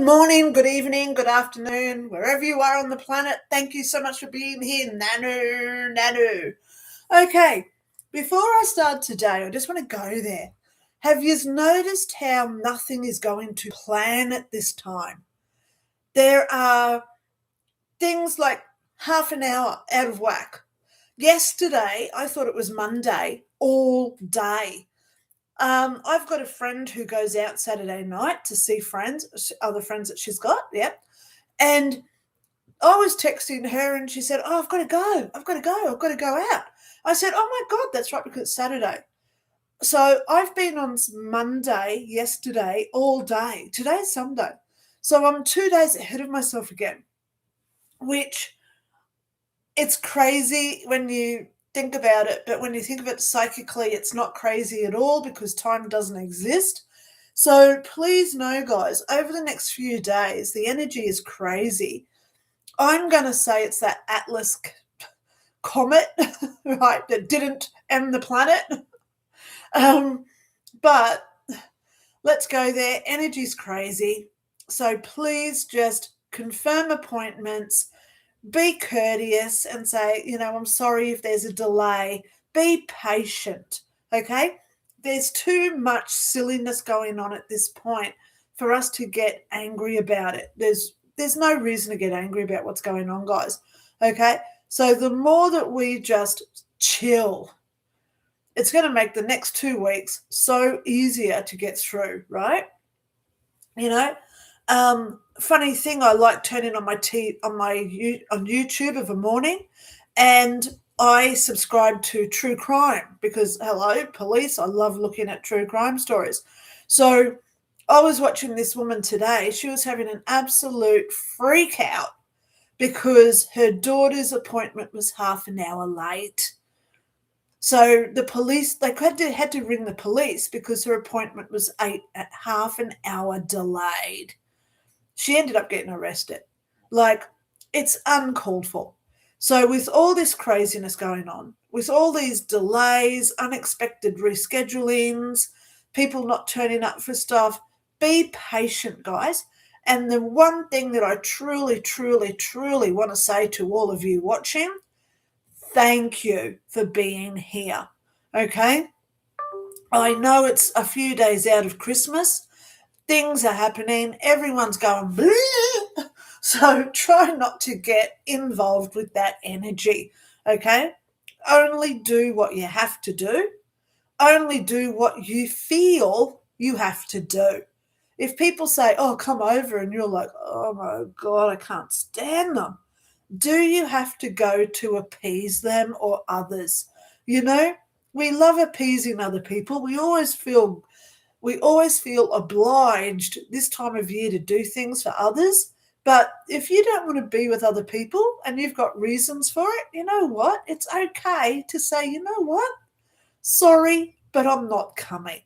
morning, good evening, good afternoon, wherever you are on the planet. Thank you so much for being here, Nanu. Okay, before I start today, I just want to go there. Have you noticed how nothing is going to plan at this time? There are things like half an hour out of whack. Yesterday, I thought it was Monday all day. I've got a friend who goes out Saturday night to see friends, other friends that she's got, yep. And I was texting her and she said, I've got to go out. I said, oh my God, that's right, because it's Saturday. So I've been on Monday, yesterday, all day. Today's Sunday. So I'm 2 days ahead of myself again, which it's crazy when you think about it, but when you think of it psychically, it's not crazy at all because time doesn't exist. So please know, guys, over the next few days, the energy is crazy. I'm going to say it's that Atlas comet, right, that didn't end the planet. But let's go there. Energy's crazy. So please just confirm appointments. Be courteous and say, I'm sorry if there's a delay. Be patient, okay? There's too much silliness going on at this point for us to get angry about it. There's no reason to get angry about what's going on, guys, okay? So the more that we just chill, it's going to make the next 2 weeks so easier to get through, right? Funny thing, I like turning on on YouTube of a morning, and I subscribe to true crime because, hello, police, I love looking at true crime stories. So I was watching this woman today. She was having an absolute freak out because her daughter's appointment was half an hour late. So the police, they had to ring the police because her appointment was half an hour delayed. She ended up getting arrested. Like, it's uncalled for. So with all this craziness going on, with all these delays, unexpected reschedulings, people not turning up for stuff, be patient, guys. And the one thing that I truly, truly, truly want to say to all of you watching, thank you for being here, okay? I know it's a few days out of Christmas. Things are happening. Everyone's going, bleh. So try not to get involved with that energy, okay? Only do what you have to do. Only do what you feel you have to do. If people say, oh, come over, and you're like, oh, my God, I can't stand them, do you have to go to appease them or others? We love appeasing other people. We always feel obliged this time of year to do things for others. But if you don't want to be with other people and you've got reasons for it, you know what? It's okay to say, you know what? Sorry, but I'm not coming.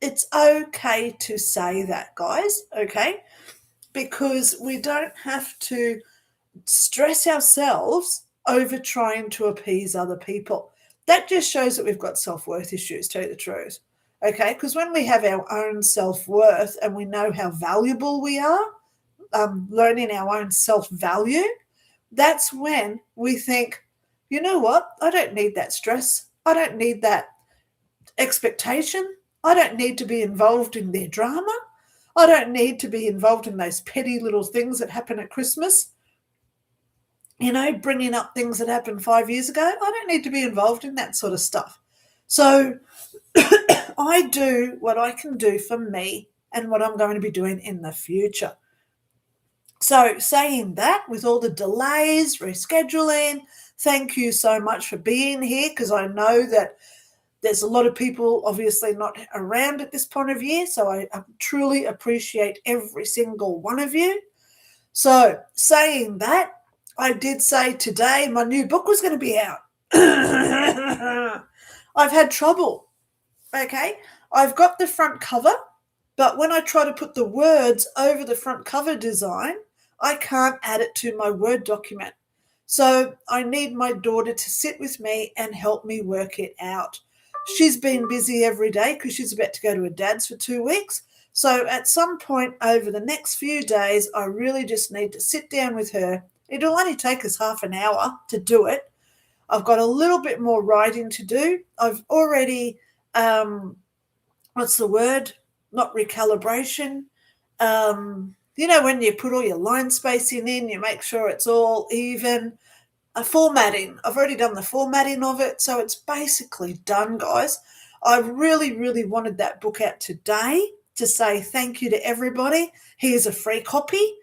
It's okay to say that, guys, okay? Because we don't have to stress ourselves over trying to appease other people. That just shows that we've got self-worth issues, to tell you the truth. Okay, because when we have our own self-worth and we know how valuable we are, learning our own self-value, that's when we think, you know what? I don't need that stress. I don't need that expectation. I don't need to be involved in their drama. I don't need to be involved in those petty little things that happen at Christmas. Bringing up things that happened 5 years ago. I don't need to be involved in that sort of stuff. So I do what I can do for me and what I'm going to be doing in the future. So saying that, with all the delays, rescheduling, thank you so much for being here, because I know that there's a lot of people obviously not around at this point of year. So I truly appreciate every single one of you. So saying that, I did say today my new book was going to be out. I've had trouble, okay? I've got the front cover, but when I try to put the words over the front cover design, I can't add it to my Word document. So I need my daughter to sit with me and help me work it out. She's been busy every day because she's about to go to her dad's for 2 weeks. So at some point over the next few days, I really just need to sit down with her. It'll only take us half an hour to do it. I've got a little bit more writing to do. I've already, what's the word? Not recalibration. When you put all your line spacing in, you make sure it's all even. Formatting. I've already done the formatting of it, so it's basically done, guys. I really, really wanted that book out today to say thank you to everybody. Here's a free copy,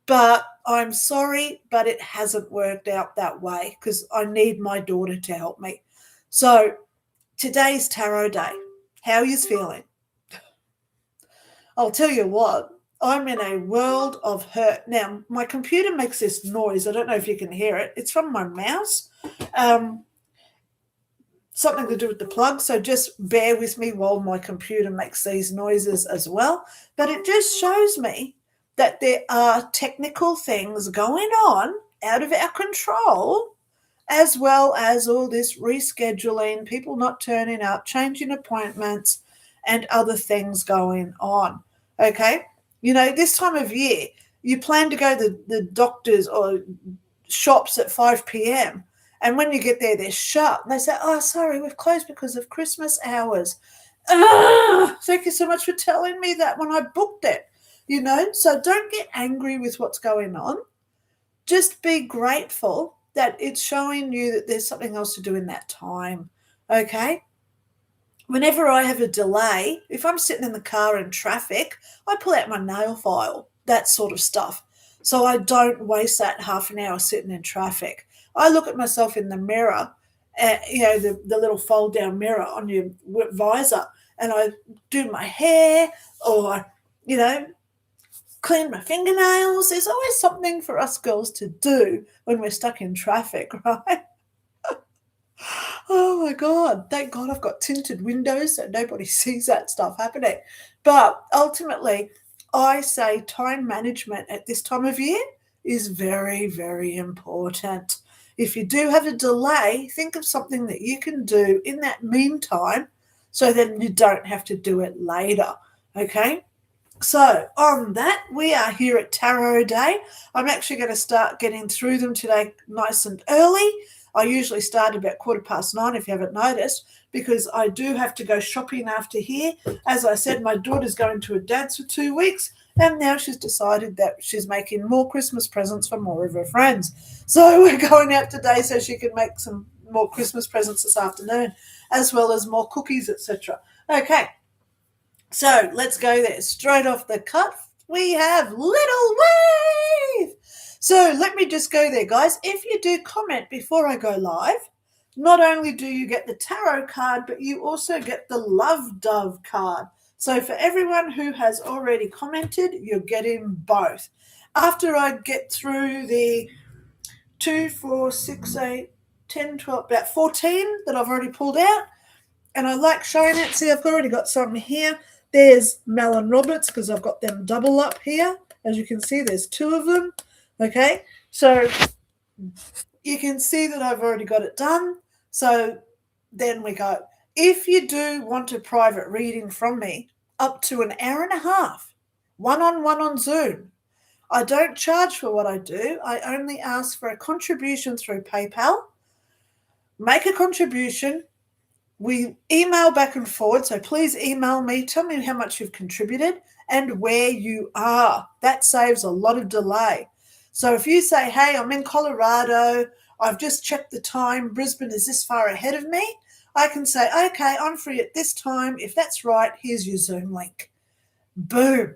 but I'm sorry, but it hasn't worked out that way because I need my daughter to help me. So today's tarot day. How are you feeling? I'll tell you what, I'm in a world of hurt. Now, my computer makes this noise. I don't know if you can hear it. It's from my mouse. Something to do with the plug, so just bear with me while my computer makes these noises as well. But it just shows me that there are technical things going on out of our control, as well as all this rescheduling, people not turning up, changing appointments, and other things going on. Okay? This time of year, you plan to go to the doctors or shops at 5 p.m., and when you get there, they're shut. And they say, oh, sorry, we've closed because of Christmas hours. Thank you so much for telling me that when I booked it. So don't get angry with what's going on. Just be grateful that it's showing you that there's something else to do in that time. Okay? Whenever I have a delay, if I'm sitting in the car in traffic, I pull out my nail file, that sort of stuff. So I don't waste that half an hour sitting in traffic. I look at myself in the mirror, the little fold-down mirror on your visor, and I do my hair or, clean my fingernails. There's always something for us girls to do when we're stuck in traffic, right? Oh, my God. Thank God I've got tinted windows so nobody sees that stuff happening. But ultimately, I say time management at this time of year is very, very important. If you do have a delay, think of something that you can do in that meantime so then you don't have to do it later, okay? So on that, we are here at Tarot Day. I'm actually going to start getting through them today nice and early. I usually start about 9:15 if you haven't noticed, because I do have to go shopping after here. As I said, my daughter's going to a dance for 2 weeks, and now she's decided that she's making more Christmas presents for more of her friends. So we're going out today so she can make some more Christmas presents this afternoon, as well as more cookies, etc. Okay, so let's go there. Straight off the cuff, we have Little Wave. So let me just go there, guys. If you do comment before I go live, not only do you get the tarot card, but you also get the Love Dove card. So for everyone who has already commented, you're getting both. After I get through the 2, 4, 6, 8, 10, 12, about 14 that I've already pulled out, and I like showing it. See, I've already got some here. There's Mel and Roberts because I've got them double up here. As you can see, there's 2 of them. Okay, so you can see that I've already got it done. So then we go. If you do want a private reading from me, up to an hour and a half, one-on-one on Zoom. I don't charge for what I do. I only ask for a contribution through PayPal. Make a contribution. We email back and forward, so please email me. Tell me how much you've contributed and where you are. That saves a lot of delay. So if you say, hey, I'm in Colorado, I've just checked the time, Brisbane is this far ahead of me, I can say, okay, I'm free at this time. If that's right, here's your Zoom link. Boom.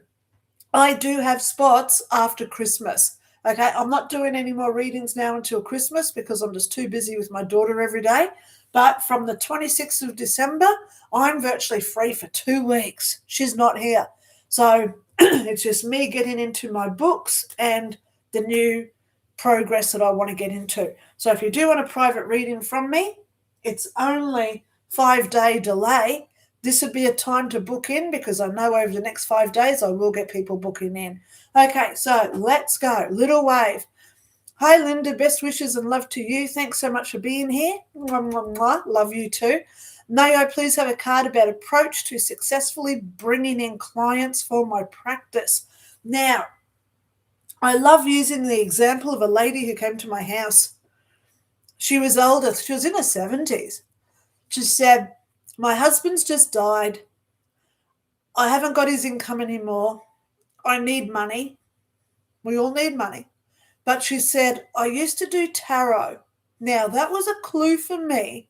I do have spots after Christmas. Okay, I'm not doing any more readings now until Christmas because I'm just too busy with my daughter every day. But from the 26th of December, I'm virtually free for 2 weeks. She's not here. So it's just me getting into my books and the new progress that I want to get into. So if you do want a private reading from me, it's only 5-day delay. This would be a time to book in because I know over the next 5 days I will get people booking in. Okay, so let's go. Little Wave. Hi, Linda. Best wishes and love to you. Thanks so much for being here. Mwah, mwah, mwah. Love you too. May I please have a card about approach to successfully bringing in clients for my practice? Now, I love using the example of a lady who came to my house. She was older. She was in her 70s. She said, my husband's just died. I haven't got his income anymore. I need money. We all need money. But she said, I used to do tarot. Now, that was a clue for me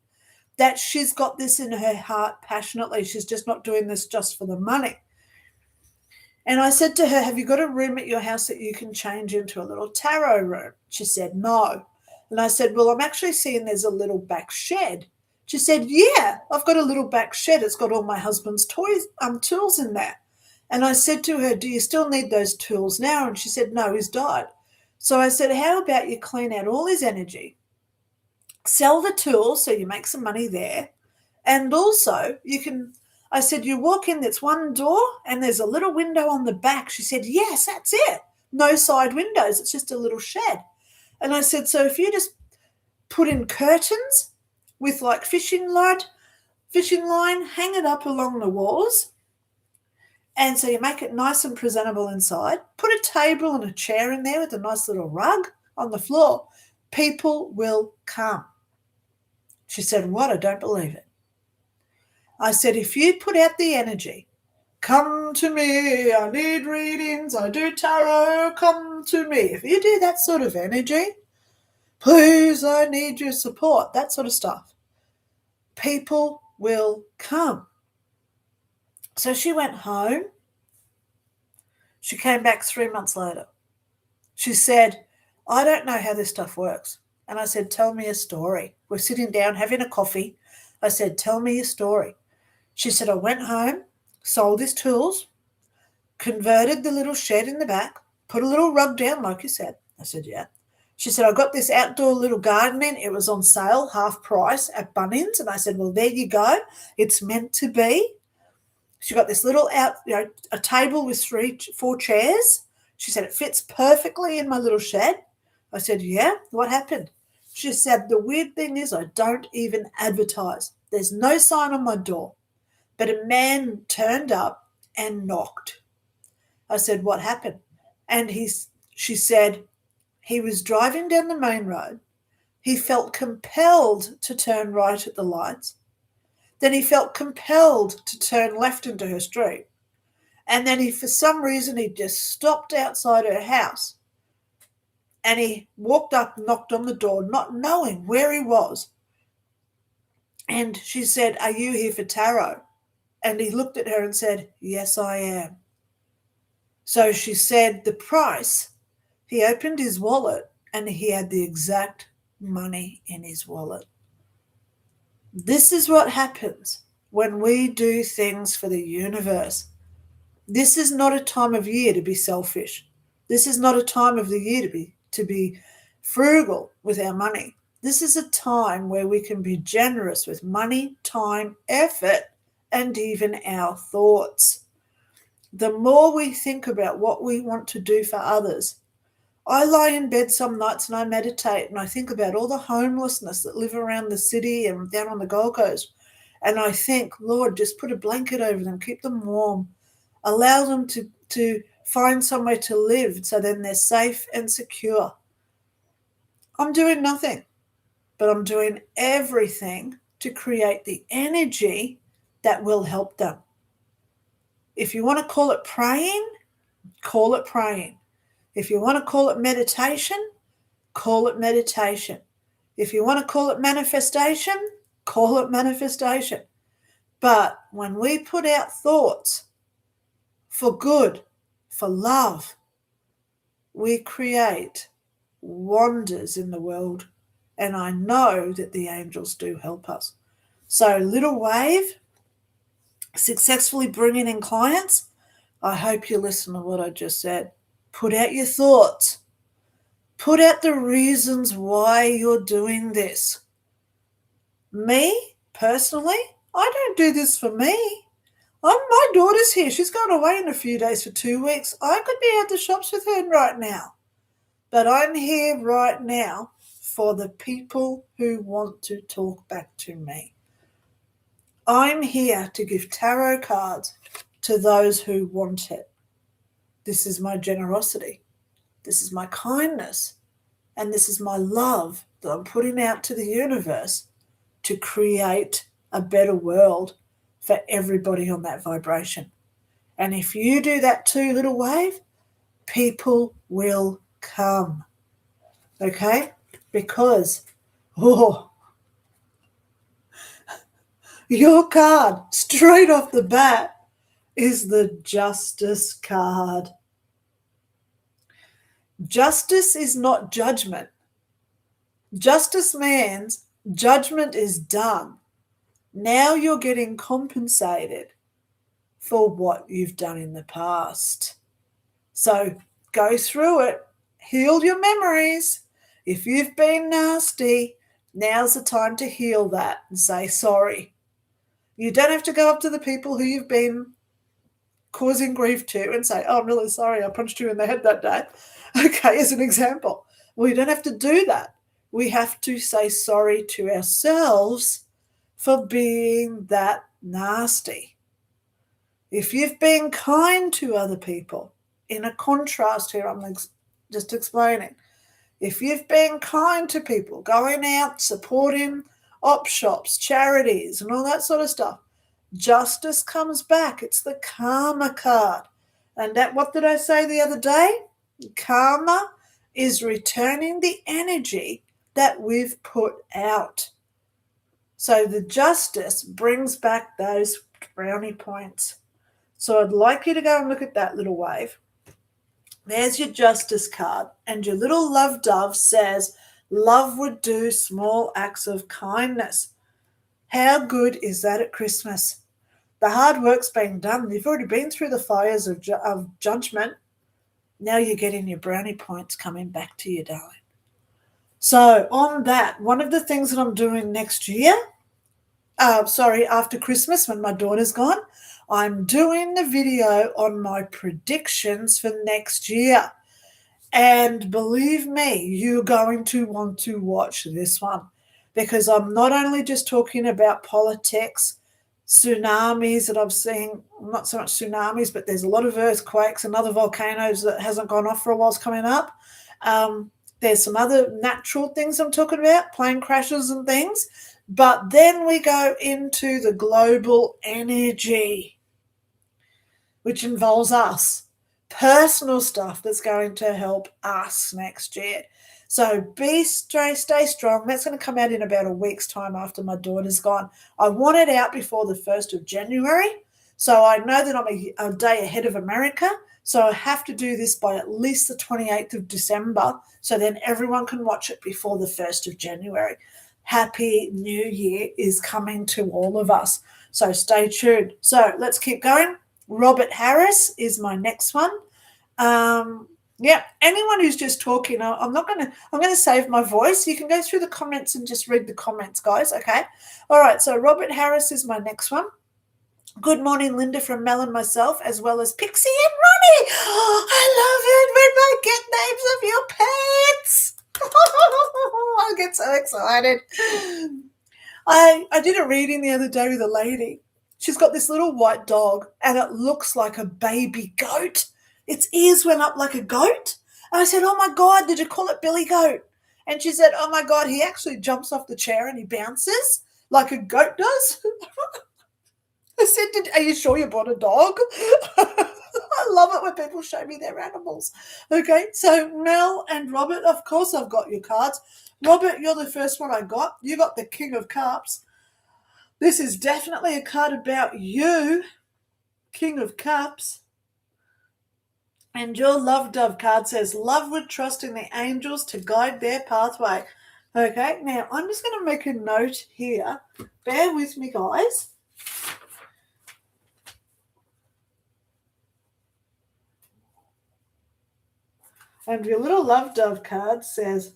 that she's got this in her heart passionately. She's just not doing this just for the money. And I said to her, have you got a room at your house that you can change into a little tarot room? She said, no. And I said, well, I'm actually seeing there's a little back shed. She said, yeah, I've got a little back shed. It's got all my husband's tools in there. And I said to her, do you still need those tools now? And she said, no, he's died. So I said, how about you clean out all his energy, sell the tools so you make some money there, and also you can, I said, you walk in, there's one door and there's a little window on the back. She said, yes, that's it. No side windows. It's just a little shed. And I said, so if you just put in curtains with like fishing line, hang it up along the walls. And so you make it nice and presentable inside. Put a table and a chair in there with a nice little rug on the floor. People will come. She said, what? I don't believe it. I said, if you put out the energy, come to me, I need readings, I do tarot, come to me. If you do that sort of energy, please, I need your support, that sort of stuff, people will come. So she went home. She came back 3 months later. She said, I don't know how this stuff works. And I said, tell me a story. We're sitting down having a coffee. I said, tell me a story. She said, I went home, sold his tools, converted the little shed in the back, put a little rug down like you said. I said, yeah. She said, I got this outdoor little garden in. It was on sale, half price at Bunnings. And I said, well, there you go. It's meant to be. She got this little a table with 4 chairs. She said, it fits perfectly in my little shed. I said, yeah, what happened? She said, the weird thing is I don't even advertise. There's no sign on my door. But a man turned up and knocked. I said, what happened? And she said, he was driving down the main road. He felt compelled to turn right at the lights. Then he felt compelled to turn left into her street. And then for some reason, he just stopped outside her house. And he walked up, knocked on the door, not knowing where he was. And she said, are you here for tarot? And he looked at her and said, yes, I am. So she said the price. He opened his wallet and he had the exact money in his wallet. This is what happens when we do things for the universe. This is not a time of year to be selfish. This is not a time of the year to be frugal with our money. This is a time where we can be generous with money, time, effort, and even our thoughts. The more we think about what we want to do for others. I lie in bed some nights and I meditate and I think about all the homelessness that live around the city and down on the Gold Coast. And I think, Lord, just put a blanket over them, keep them warm, allow them to find somewhere to live so then they're safe and secure. I'm doing nothing, but I'm doing everything to create the energy that will help them. If you want to call it praying, call it praying. If you want to call it meditation, call it meditation. If you want to call it manifestation, call it manifestation. But when we put out thoughts for good, for love, we create wonders in the world. And I know that the angels do help us. So little wave, successfully bringing in clients. I hope you listen to what I just said. Put out your thoughts. Put out the reasons why you're doing this. Me, personally, I don't do this for me. My daughter's here. She's going away in a few days for 2 weeks. I could be at the shops with her right now. But I'm here right now for the people who want to talk back to me. I'm here to give tarot cards to those who want it. This is my generosity. This is my kindness. And this is my love that I'm putting out to the universe to create a better world for everybody on that vibration. And if you do that too, little wave, people will come. Okay? Because, your card straight off the bat is the Justice card. Justice is not judgment. Justice means judgment is done. Now you're getting compensated for what you've done in the past. So go through it. Heal your memories. If you've been nasty, now's the time to heal that and say sorry. You don't have to go up to the people who you've been causing grief to and say, oh, I'm really sorry, I punched you in the head that day. Okay, as an example. Well, you don't have to do that. We have to say sorry to ourselves for being that nasty. If you've been kind to other people, in a contrast here, I'm just explaining. If you've been kind to people, going out, supporting op shops, charities, and all that sort of stuff, justice comes back. It's the karma card. And that, what did I say the other day? Karma is returning the energy that we've put out. So the justice brings back those brownie points. So I'd like you to go and look at that, little wave. There's your justice card. And your little love dove says, love would do small acts of kindness. How good is that at Christmas? The hard work's been done. You've already been through the fires of judgment. Now you're getting your brownie points coming back to you, darling. So on that, one of the things that I'm doing next year, after Christmas when my daughter's gone, I'm doing the video on my predictions for next year. And believe me, you're going to want to watch this one because I'm not only just talking about politics, tsunamis that I've seen, not so much tsunamis, but there's a lot of earthquakes and other volcanoes that hasn't gone off for a while's coming up. There's some other natural things I'm talking about, plane crashes and things. But then we go into the global energy, which involves us, personal stuff that's going to help us next year. So stay strong. That's going to come out in about a week's time after my daughter's gone. I want it out before the 1st of January. So I know that I'm a day ahead of America. So I have to do this by at least the 28th of December. So then everyone can watch it before the 1st of January. Happy New Year is coming to all of us. So stay tuned. So let's keep going. Robert Harris is my next one. Anyone who's just talking, I'm going to save my voice. You can go through the comments and just read the comments, guys, okay? All right, so Robert Harris is my next one. Good morning, Lynda from Mel and myself, as well as Pixie and Ronnie. Oh, I love it when I get names of your pets. I get so excited. I did a reading the other day with a lady. She's got this little white dog, and it looks like a baby goat. Its ears went up like a goat. And I said, oh, my God, did you call it Billy Goat? And she said, oh, my God, he actually jumps off the chair and he bounces like a goat does. I said, are you sure you bought a dog? I love it when people show me their animals. Okay, so Mel and Robert, of course I've got your cards. Robert, you're the first one I got. You got the King of Cups. This is definitely a card about you, King of Cups. And your Love Dove card says, love with trust in the angels to guide their pathway. Okay, now I'm just going to make a note here. Bear with me, guys. And your little Love Dove card says,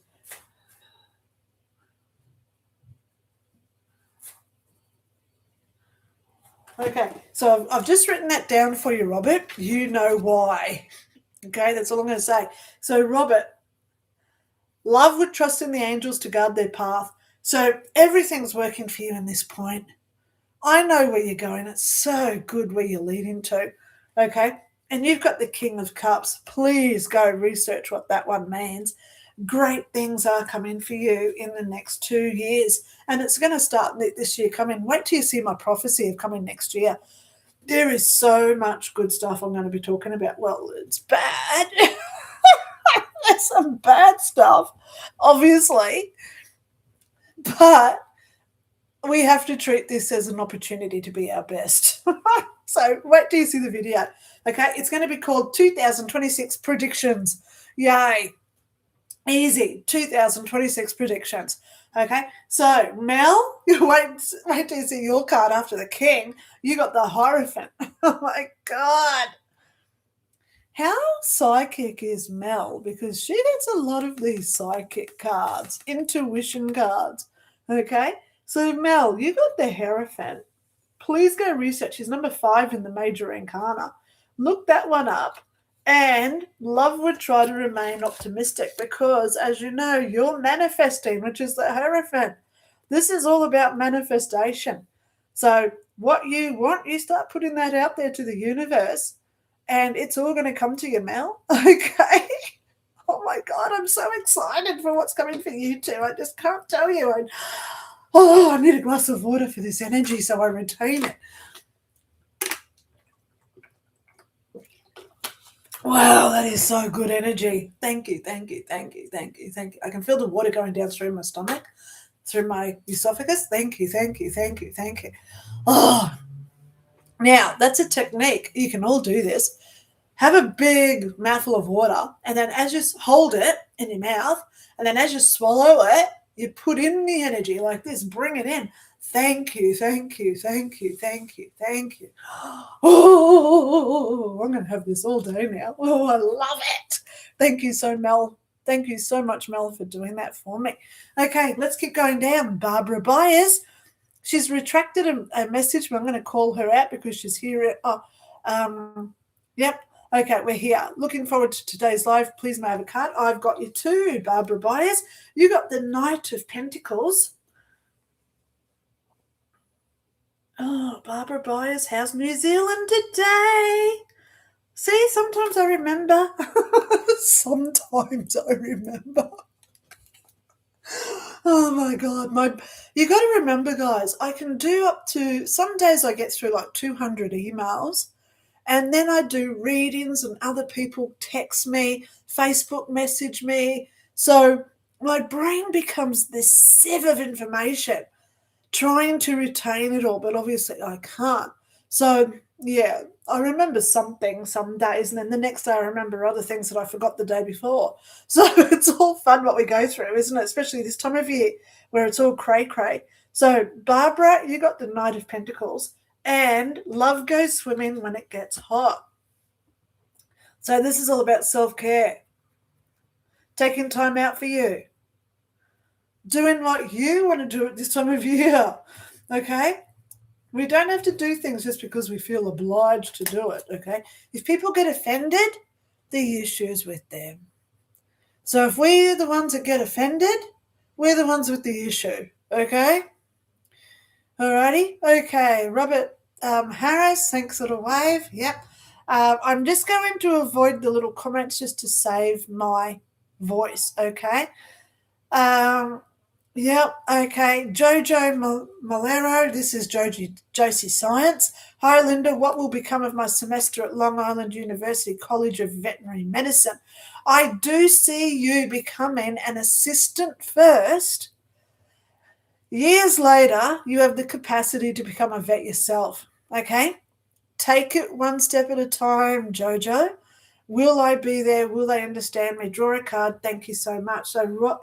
okay, so I've just written that down for you, Robert. You know why. Okay, that's all I'm going to say. So, Robert, love would trust in the angels to guard their path. So everything's working for you in this point. I know where you're going. It's so good where you're leading to. Okay. And you've got the King of Cups. Please go research what that one means. Great things are coming for you in the next 2 years. And it's going to start this year coming. Wait till you see my prophecy of coming next year. There is so much good stuff I'm going to be talking about. Well, it's bad. There's some bad stuff, obviously. But we have to treat this as an opportunity to be our best. So wait till you see the video. Okay, it's going to be called 2026 Predictions. Yay. Easy. 2026 predictions. Okay, so Mel, wait till you see your card after the King. You got the Hierophant. Oh my God. How psychic is Mel? Because she gets a lot of these psychic cards, intuition cards. Okay, so Mel, you got the Hierophant. Please go research. She's number 5 in the Major Arcana. Look that one up. And love would try to remain optimistic because, as you know, you're manifesting, which is the Hierophant. This is all about manifestation. So what you want, you start putting that out there to the universe, and it's all going to come to you, Mel. Okay? Oh my God, I'm so excited for what's coming for you too. I just can't tell you. I need a glass of water for this energy so I retain it. Wow, that is so good energy. Thank you, thank you, thank you, thank you, thank you. I can feel the water going down through my stomach, through my esophagus. Thank you, thank you, thank you, thank you. Oh, now that's a technique. You can all do this. Have a big mouthful of water, and then as you hold it in your mouth, and then as you swallow it, you put in the energy like this, bring it in. Thank you, thank you, thank you, thank you, thank you. Oh, I'm going to have this all day now. Oh, I love it. Thank you so, Mel. Thank you so much, Mel, for doing that for me. Okay, let's keep going down. Barbara Byers. She's retracted a message, but I'm going to call her out because she's here. Yep. Okay, we're here. Looking forward to today's live. Please may I have a card. I've got you too, Barbara Byers. You got the Knight of Pentacles. Oh, Barbara Byers, how's New Zealand today? See, sometimes I remember. Sometimes I remember. Oh my God. You got to remember, guys, I can do up to, some days I get through like 200 emails. And then I do readings and other people text me, Facebook message me. So my brain becomes this sieve of information, trying to retain it all, but obviously I can't. So, yeah, I remember something some days, and then the next day I remember other things that I forgot the day before. So it's all fun what we go through, isn't it? Especially this time of year where it's all cray-cray. So, Barbara, you got the Knight of Pentacles. And love goes swimming when it gets hot. So this is all about self-care. Taking time out for you. Doing what you want to do at this time of year. Okay? We don't have to do things just because we feel obliged to do it. Okay? If people get offended, the issue's with them. So if we're the ones that get offended, we're the ones with the issue. Okay? Alrighty? Okay, Robert Harris, thanks, little wave. Yep. I'm just going to avoid the little comments just to save my voice, okay? Yep, okay. Jojo Malero, this is Josie Science. Hi, Linda. What will become of my semester at Long Island University College of Veterinary Medicine? I do see you becoming an assistant first. Years later, you have the capacity to become a vet yourself, okay? Take it one step at a time, Jojo. Will I be there? Will they understand me? Draw a card. Thank you so much. So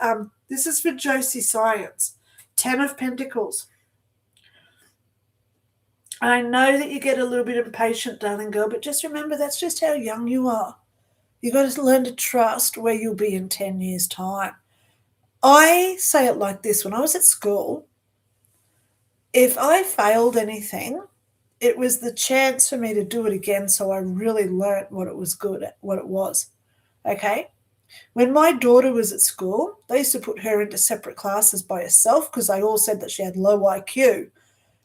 this is for Josie Science. 10 of Pentacles. I know that you get a little bit impatient, darling girl, but just remember that's just how young you are. You've got to learn to trust where you'll be in 10 years' time. I say it like this. When I was at school, if I failed anything, it was the chance for me to do it again, so I really learnt what it was good at, what it was. Okay? When my daughter was at school, they used to put her into separate classes by herself because they all said that she had low IQ.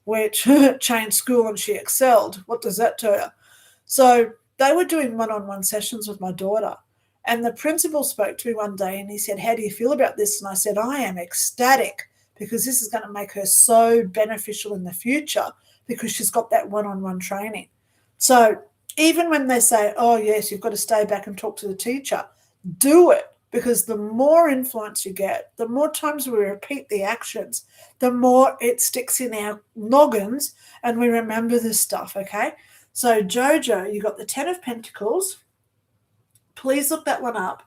which changed school and she excelled. What does that tell you? So they were doing one-on-one sessions with my daughter. And the principal spoke to me one day and he said, how do you feel about this? And I said, I am ecstatic because this is going to make her so beneficial in the future because she's got that one-on-one training. So even when they say, oh, yes, you've got to stay back and talk to the teacher, do it, because the more influence you get, the more times we repeat the actions, the more it sticks in our noggins and we remember this stuff, okay? So Jojo, you got the 10 of Pentacles. Please look that one up.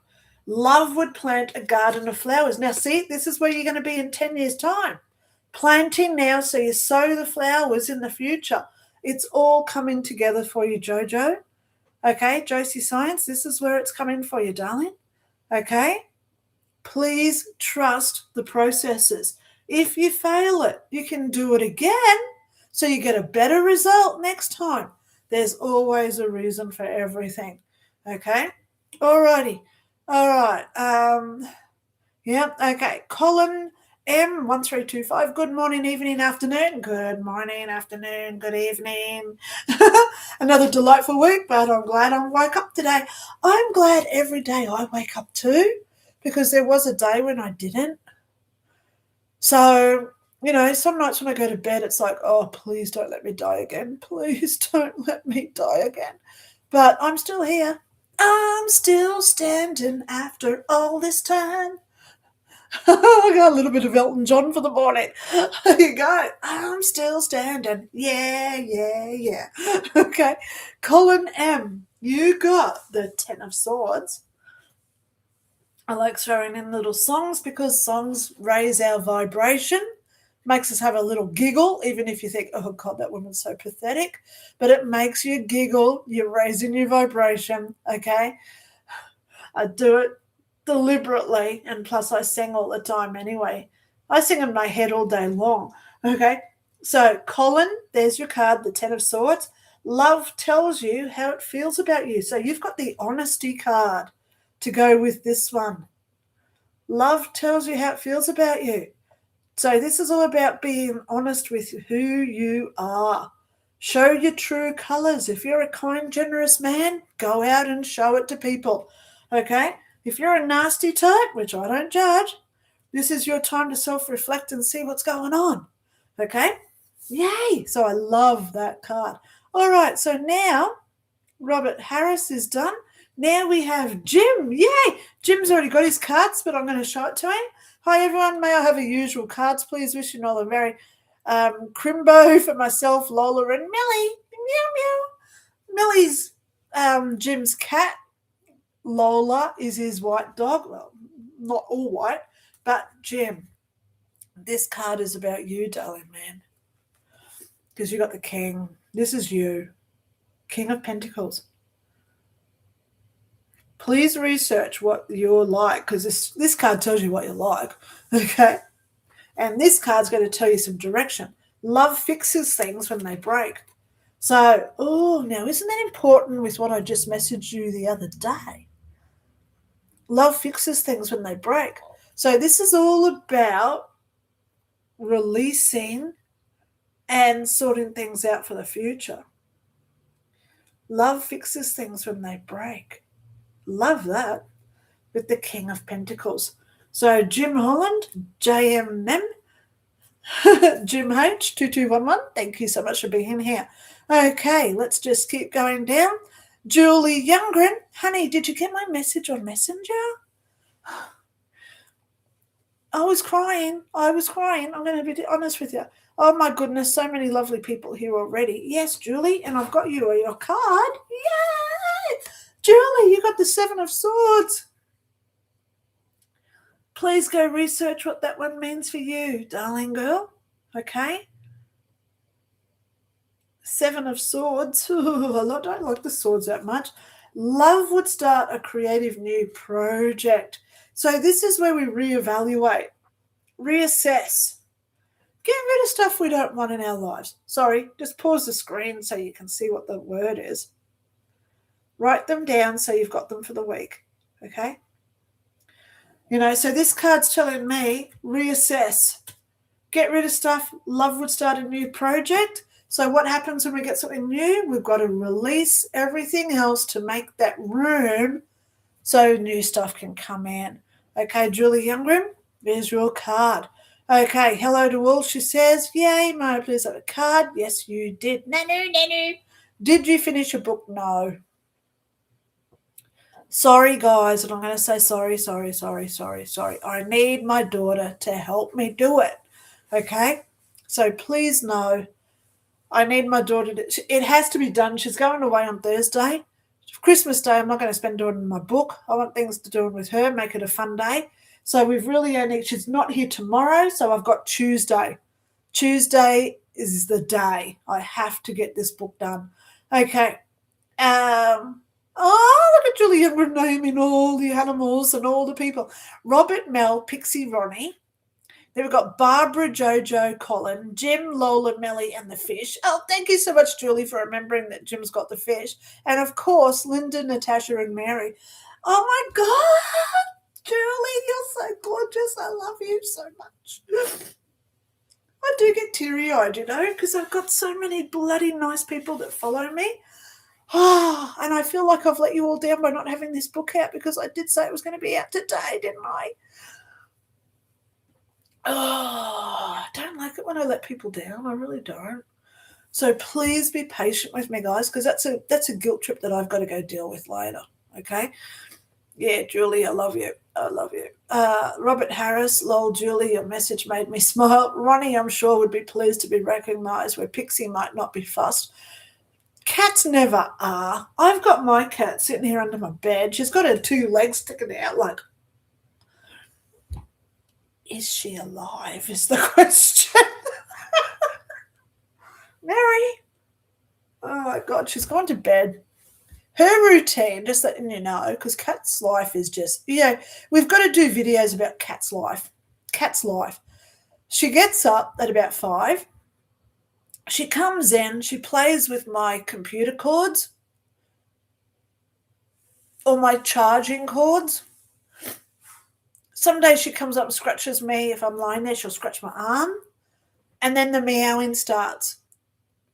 Love would plant a garden of flowers. Now, see, this is where you're going to be in 10 years' time. Planting now so you sow the flowers in the future. It's all coming together for you, Jojo. Okay, Josie Science, this is where it's coming for you, darling. Okay? Please trust the processes. If you fail it, you can do it again so you get a better result next time. There's always a reason for everything. Okay? Alrighty. All right. Yeah, okay. Colin M1325. Good morning, evening, afternoon. Good morning, afternoon, good evening. Another delightful week, but I'm glad I woke up today. I'm glad every day I wake up too, because there was a day when I didn't. So, you know, some nights when I go to bed, it's like, oh, please don't let me die again. Please don't let me die again. But I'm still here. I'm still standing after all this time. I got a little bit of Elton John for the morning. There you go. I'm still standing. Yeah, yeah, yeah. Okay. Colin M., you got the 10 of Swords. I like throwing in little songs because songs raise our vibration, makes us have a little giggle, even if you think, oh, God, that woman's so pathetic. But it makes you giggle. You're raising your vibration, okay? I do it deliberately, and plus I sing all the time anyway. I sing in my head all day long, okay? So, Colin, there's your card, the 10 of Swords. Love tells you how it feels about you. So you've got the honesty card to go with this one. Love tells you how it feels about you. So this is all about being honest with who you are. Show your true colors. If you're a kind, generous man, go out and show it to people. Okay? If you're a nasty type, which I don't judge, this is your time to self-reflect and see what's going on. Okay? Yay! So I love that card. All right, so now Robert Harris is done. Now we have Jim. Yay! Jim's already got his cards, but I'm going to show it to him. Hi, everyone. May I have your usual cards, please? Wishing all a very crimbo for myself, Lola, and Millie. Meow, meow. Millie's Jim's cat. Lola is his white dog. Well, not all white, but Jim, this card is about you, darling man, because you got the king. This is you, King of Pentacles. Please research what you're like, because this card tells you what you're like, okay? And this card's going to tell you some direction. Love fixes things when they break. So, now isn't that important with what I just messaged you the other day? Love fixes things when they break. So this is all about releasing and sorting things out for the future. Love fixes things when they break. Love that, with the King of Pentacles. So Jim Holland, JMM, Jim H, 2211, thank you so much for being here. Okay, let's just keep going down. Julie Youngren, honey, did you get my message on Messenger? I was crying. I'm going to be honest with you. Oh, my goodness, so many lovely people here already. Yes, Julie, and I've got you your card. Yay! Julie, you got the 7 of Swords. Please go research what that one means for you, darling girl. Okay? 7 of Swords. Ooh, I don't like the swords that much. Love would start a creative new project. So this is where we reevaluate, reassess, get rid of stuff we don't want in our lives. Sorry, just pause the screen so you can see what the word is. Write them down so you've got them for the week. Okay? So this card's telling me reassess. get rid of stuff. Love would start a new project. So what happens when we get something new? We've got to release everything else to make that room so new stuff can come in. Okay, Julie Youngrim, there's your card. Okay, hello to all, she says. Yay, may I please have a card? Yes, you did. Nanu. Did you finish your book? No. Sorry, guys, and I'm going to say sorry. I need my daughter to help me do it, okay? So please know I need my daughter it has to be done. She's going away on Thursday. Christmas Day, I'm not going to spend doing my book. I want things to do with her, make it a fun day. So we've really only, she's not here tomorrow, so I've got Tuesday. Tuesday is the day I have to get this book done. Okay. Look at Julia naming all the animals and all the people. Robert, Mel, Pixie, Ronnie. Then we've got Barbara, Jojo, Colin, Jim, Lola, Melly, and the fish. Oh, thank you so much, Julie, for remembering that Jim's got the fish. And, of course, Linda, Natasha, and Mary. Oh, my God, Julie, you're so gorgeous. I love you so much. I do get teary-eyed, because I've got so many bloody nice people that follow me. And I feel like I've let you all down by not having this book out because I did say it was going to be out today, didn't I? I don't like it when I let people down. I really don't. So please be patient with me, guys, because that's a guilt trip that I've got to go deal with later, okay? Yeah, Julie, I love you. Robert Harris, lol, Julie, your message made me smile. Ronnie, I'm sure, would be pleased to be recognised where Pixie might not be fussed. Cats never are. I've got my cat sitting here under my bed. She's got her 2 legs sticking out like, is she alive is the question. Mary. Oh, my God, she's gone to bed. Her routine, just letting you know, because Cat's life is just, we've got to do videos about Cat's life. Cat's life. She gets up at about 5. She comes in, she plays with my computer cords or my charging cords. Some days she comes up and scratches me. If I'm lying there, she'll scratch my arm. And then the meowing starts.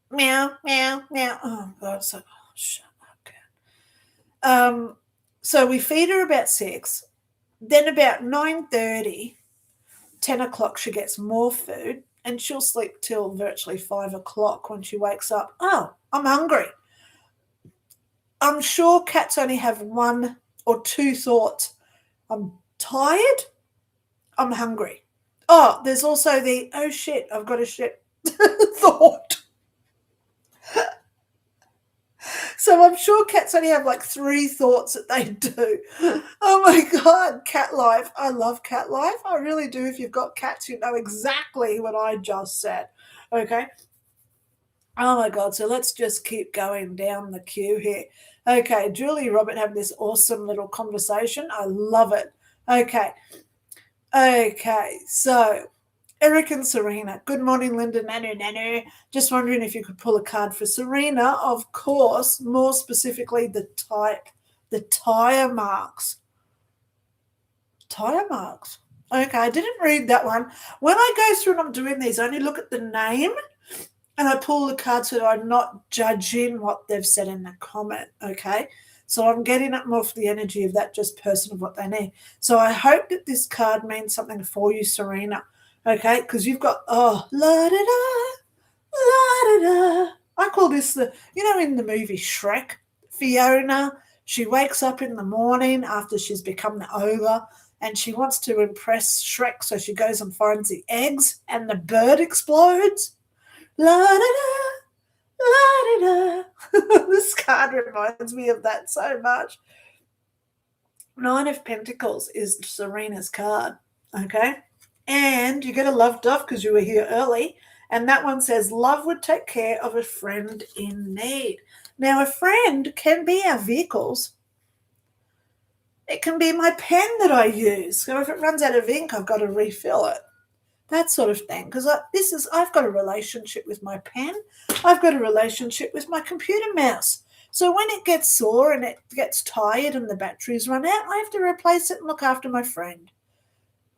Meow, meow, meow. Oh, God. So, shut up, cat. So we feed her about 6. Then about 9:30, 10 o'clock, she gets more food. And she'll sleep till virtually 5 o'clock when she wakes up. Oh, I'm hungry. I'm sure cats only have 1 or 2 thoughts. I'm tired. I'm hungry. Oh, there's also the, oh, shit, I've got a shit thought. So I'm sure cats only have like 3 thoughts that they do. Oh, my God, cat life. I love cat life. I really do. If you've got cats, you know exactly what I just said. Okay. Oh, my God. So let's just keep going down the queue here. Okay. Julie and Robert have this awesome little conversation. I love it. Okay. So Eric and Serena. Good morning, Linda. Nanu. Just wondering if you could pull a card for Serena. Of course, more specifically the tire marks. Tire marks. Okay, I didn't read that one. When I go through and I'm doing these, I only look at the name and I pull the card so that I'm not judging what they've said in the comment, okay? So I'm getting it more for the energy of that just person of what they need. So I hope that this card means something for you, Serena. Okay, because you've got, la-da-da, la-da-da. I call this in the movie Shrek, Fiona, she wakes up in the morning after she's become the ogre and she wants to impress Shrek, so she goes and finds the eggs and the bird explodes. La-da-da, la-da-da. This card reminds me of that so much. 9 of Pentacles is Serena's card, okay? And you get a love Duff because you were here early. And that one says, love would take care of a friend in need. Now, a friend can be our vehicles. It can be my pen that I use. So if it runs out of ink, I've got to refill it. That sort of thing. Because I've got a relationship with my pen. I've got a relationship with my computer mouse. So when it gets sore and it gets tired and the batteries run out, I have to replace it and look after my friend.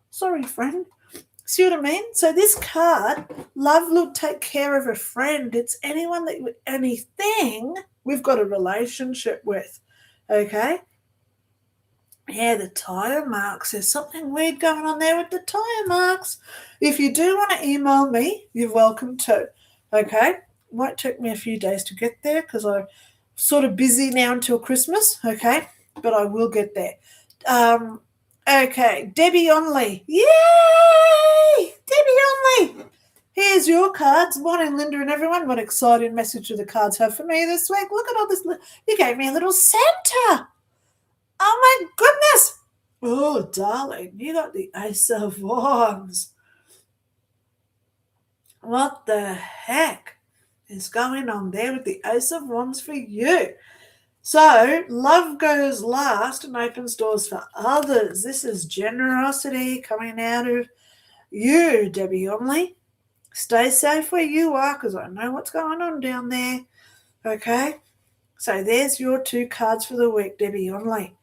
Sorry, friend. See what I mean? So this card, love, look, take care of a friend. It's anyone that anything we've got a relationship with. Okay? Yeah, the tire marks. There's something weird going on there with the tire marks. If you do want to email me, you're welcome to. Okay? Might take me a few days to get there because I'm sort of busy now until Christmas. Okay? But I will get there. Okay, Debbie Onley. Yay! Debbie Onley. Here's your cards. Morning, Linda and everyone. What exciting message do the cards have for me this week? Look at all this. You gave me a little Santa. Oh, my goodness. Oh, darling, you got the Ace of Wands. What the heck is going on there with the Ace of Wands for you? So, love goes last and opens doors for others. This is generosity coming out of you, Debbie Omley. Stay safe where you are because I know what's going on down there. Okay? So, there's your 2 cards for the week, Debbie Omley.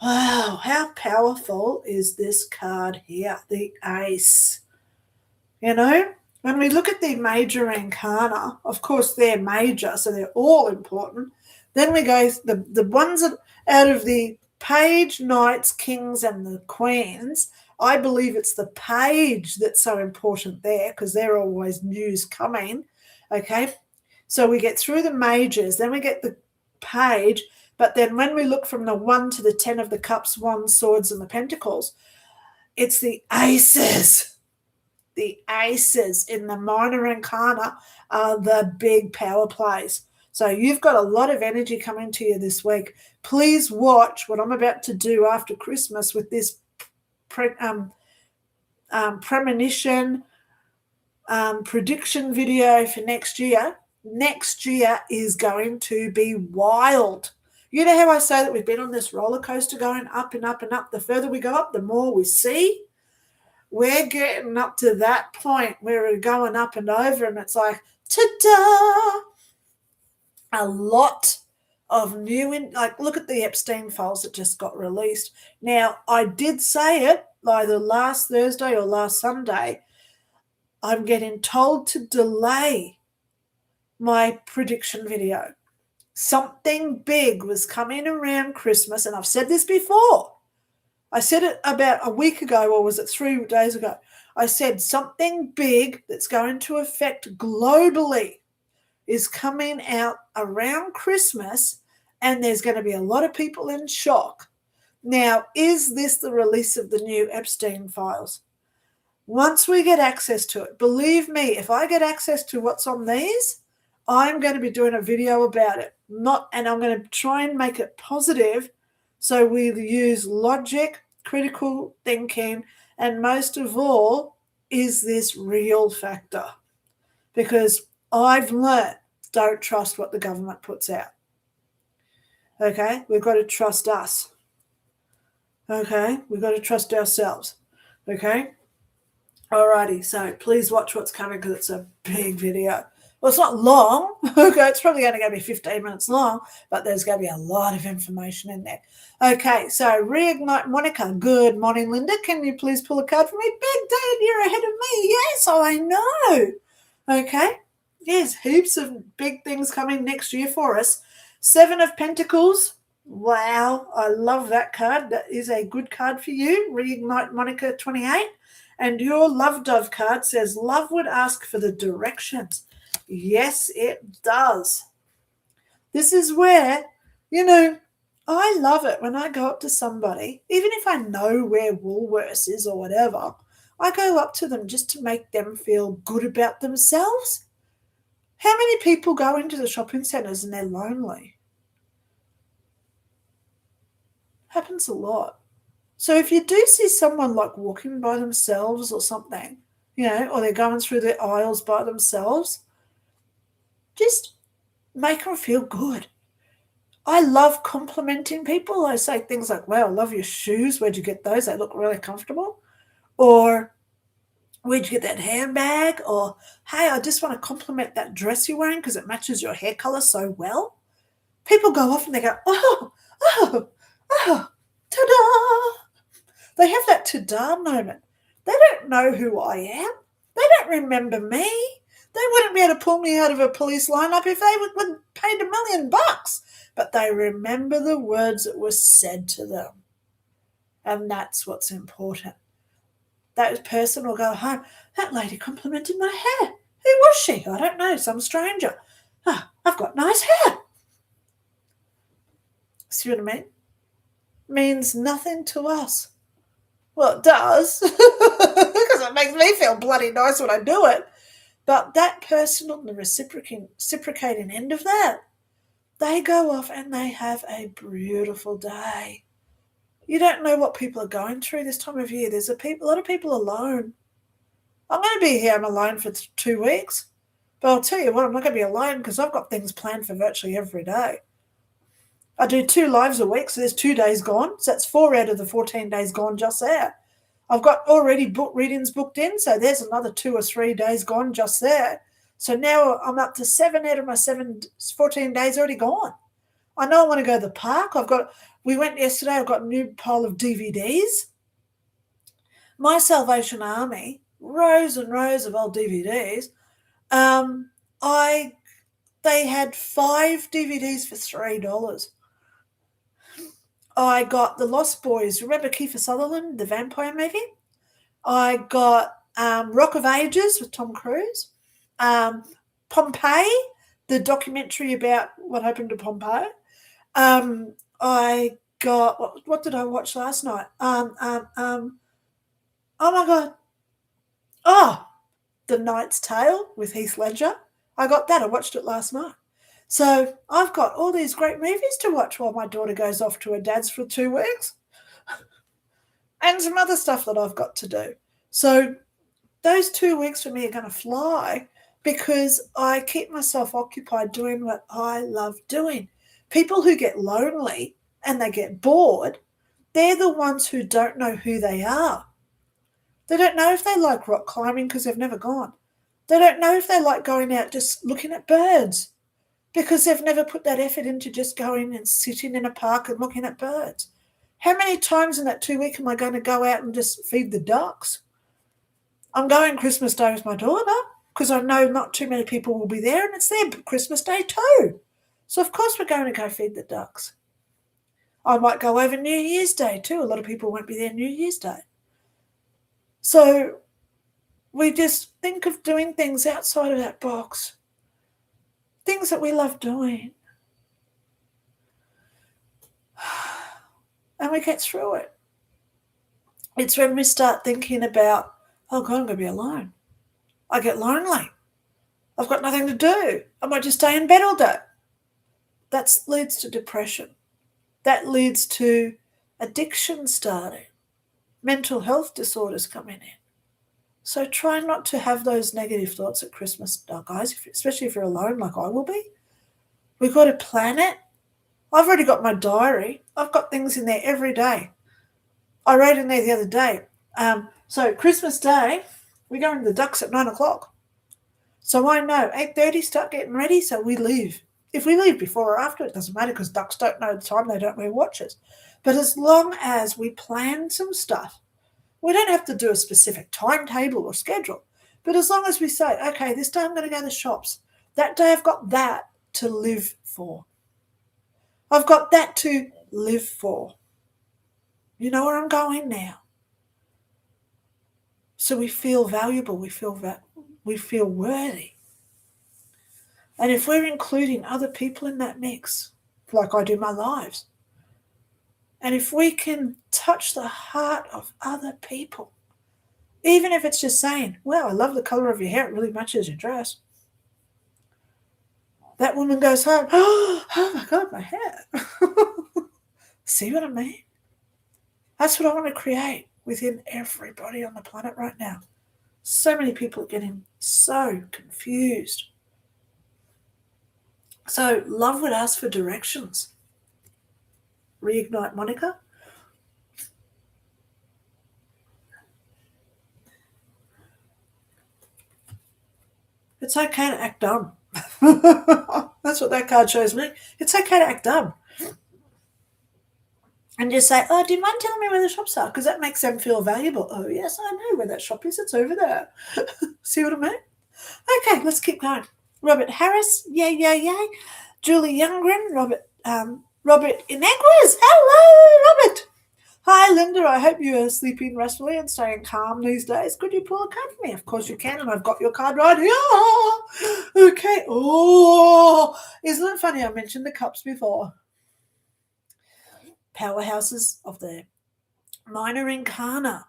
Wow, how powerful is this card here, the Ace? You know, when we look at the major arcana, of course they're major, so they're all important. Then we go, the ones that, out of the page, knights, kings, and the queens, I believe it's the page that's so important there because they're always news coming, okay? So we get through the majors, then we get the page, but then when we look from the 1 to the 10 of the cups, wands, swords, and the pentacles, it's the aces. The aces in the minor arcana are the big power plays. So you've got a lot of energy coming to you this week. Please watch what I'm about to do after Christmas with this premonition prediction video for next year. Next year is going to be wild. You know how I say that we've been on this roller coaster going up and up and up. The further we go up, the more we see. We're getting up to that point where we're going up and over and it's like, ta-da! A lot of new, like look at the Epstein files that just got released. Now, I did say it either last Thursday or last Sunday. I'm getting told to delay my prediction video. Something big was coming around Christmas, and I've said this before. I said it about a week ago, or was it 3 days ago? I said something big that's going to affect globally is coming out around Christmas, and there's going to be a lot of people in shock. Now, is this the release of the new Epstein files? Once we get access to it, believe me, if I get access to what's on these, I'm going to be doing a video about it. And I'm going to try and make it positive. So we use logic, critical thinking, and most of all, is this real factor? Because I've learned, don't trust what the government puts out. Okay? We've got to trust us. Okay? We've got to trust ourselves. Okay? Alrighty, so please watch what's coming because it's a big video. Well, it's not long. Okay, it's probably only going to be 15 minutes long, but there's going to be a lot of information in there. Okay, so Reignite Monica. Good morning, Linda. Can you please pull a card for me? Big Dad, you're ahead of me. Yes, I know. Okay, yes, heaps of big things coming next year for us. 7 of Pentacles. Wow, I love that card. That is a good card for you. Reignite Monica 28. And your Love Dove card says, love would ask for the directions. Yes, it does. This is where, I love it when I go up to somebody, even if I know where Woolworths is or whatever, I go up to them just to make them feel good about themselves. How many people go into the shopping centres and they're lonely? Happens a lot. So if you do see someone like walking by themselves or something, or they're going through the aisles by themselves, just make them feel good. I love complimenting people. I say things like, wow, I love your shoes. Where'd you get those? They look really comfortable. Or where'd you get that handbag? Or, hey, I just want to compliment that dress you're wearing because it matches your hair color so well. People go off and they go, oh, ta-da. They have that ta-da moment. They don't know who I am. They don't remember me. They wouldn't be able to pull me out of a police lineup if they would paid $1 million. But they remember the words that were said to them. And that's what's important. That person will go home. That lady complimented my hair. Who was she? I don't know. Some stranger. Oh, I've got nice hair. See what I mean? Means nothing to us. Well, it does, because it makes me feel bloody nice when I do it. But that person on the reciprocating end of that, they go off and they have a beautiful day. You don't know what people are going through this time of year. There's a lot of people alone. I'm going to be here. I'm alone for 2 weeks. But I'll tell you what, I'm not going to be alone because I've got things planned for virtually every day. I do 2 lives a week, so there's 2 days gone. So that's 4 out of the 14 days gone just there. I've got already book readings booked in, so there's another 2 or 3 days gone just there. So now I'm up to 7 out of my 14 days already gone. I know I want to go to the park. We went yesterday. I've got a new pile of DVDs. My Salvation Army, rows and rows of old DVDs. They had 5 DVDs for $3. I got The Lost Boys. Remember Kiefer Sutherland, the vampire movie? I got Rock of Ages with Tom Cruise. Pompeii, the documentary about what happened to Pompeii. I got, what did I watch last night? Oh my God. Oh, The Knight's Tale with Heath Ledger. I got that. I watched it last night. So I've got all these great movies to watch while my daughter goes off to her dad's for 2 weeks. And some other stuff that I've got to do. So those 2 weeks for me are going to fly because I keep myself occupied doing what I love doing. People who get lonely and they get bored, they're the ones who don't know who they are. They don't know if they like rock climbing because they've never gone. They don't know if they like going out just looking at birds because they've never put that effort into just going and sitting in a park and looking at birds. How many times in that 2 weeks am I going to go out and just feed the ducks? I'm going Christmas Day with my daughter because I know not too many people will be there and it's their Christmas Day too. So, of course, we're going to go feed the ducks. I might go over New Year's Day too. A lot of people won't be there New Year's Day. So we just think of doing things outside of that box, things that we love doing. And we get through it. It's when we start thinking about, oh God, I'm going to be alone. I get lonely. I've got nothing to do. I might just stay in bed all day. That leads to depression. That leads to addiction starting, mental health disorders coming in. So try not to have those negative thoughts at Christmas, guys, especially if you're alone like I will be. We've got to plan it. I've already got my diary. I've got things in there every day. I wrote in there the other day. So Christmas Day, we go into the ducks at 9 o'clock. So I know 8:30 start getting ready, so we leave. If we leave before or after, it doesn't matter because ducks don't know the time. They don't wear watches. But as long as we plan some stuff, we don't have to do a specific timetable or schedule. But as long as we say, okay, this day I'm going to go to the shops. That day I've got that to live for. I've got that to live for. You know where I'm going now. So we feel valuable. We feel worthy. And if we're including other people in that mix, like I do my lives, and if we can touch the heart of other people, even if it's just saying, well, I love the color of your hair, it really matches your dress. That woman goes home, oh my God, my hair. See what I mean? That's what I want to create within everybody on the planet right now. So many people are getting so confused. So love would ask for directions. Reignite Monica. It's okay to act dumb. That's what that card shows me. It's okay to act dumb. And just say, oh, do you mind telling me where the shops are? Because that makes them feel valuable. Oh, yes, I know where that shop is. It's over there. See what I mean? Okay, let's keep going. Robert Harris, yay, yay, yay. Julie Youngren, Robert Inegras. Hello, Robert. Hi, Linda. I hope you are sleeping restfully and staying calm these days. Could you pull a card for me? Of course you can, and I've got your card right here. Okay. Oh, isn't it funny? I mentioned the cups before. Powerhouses of the minor incana.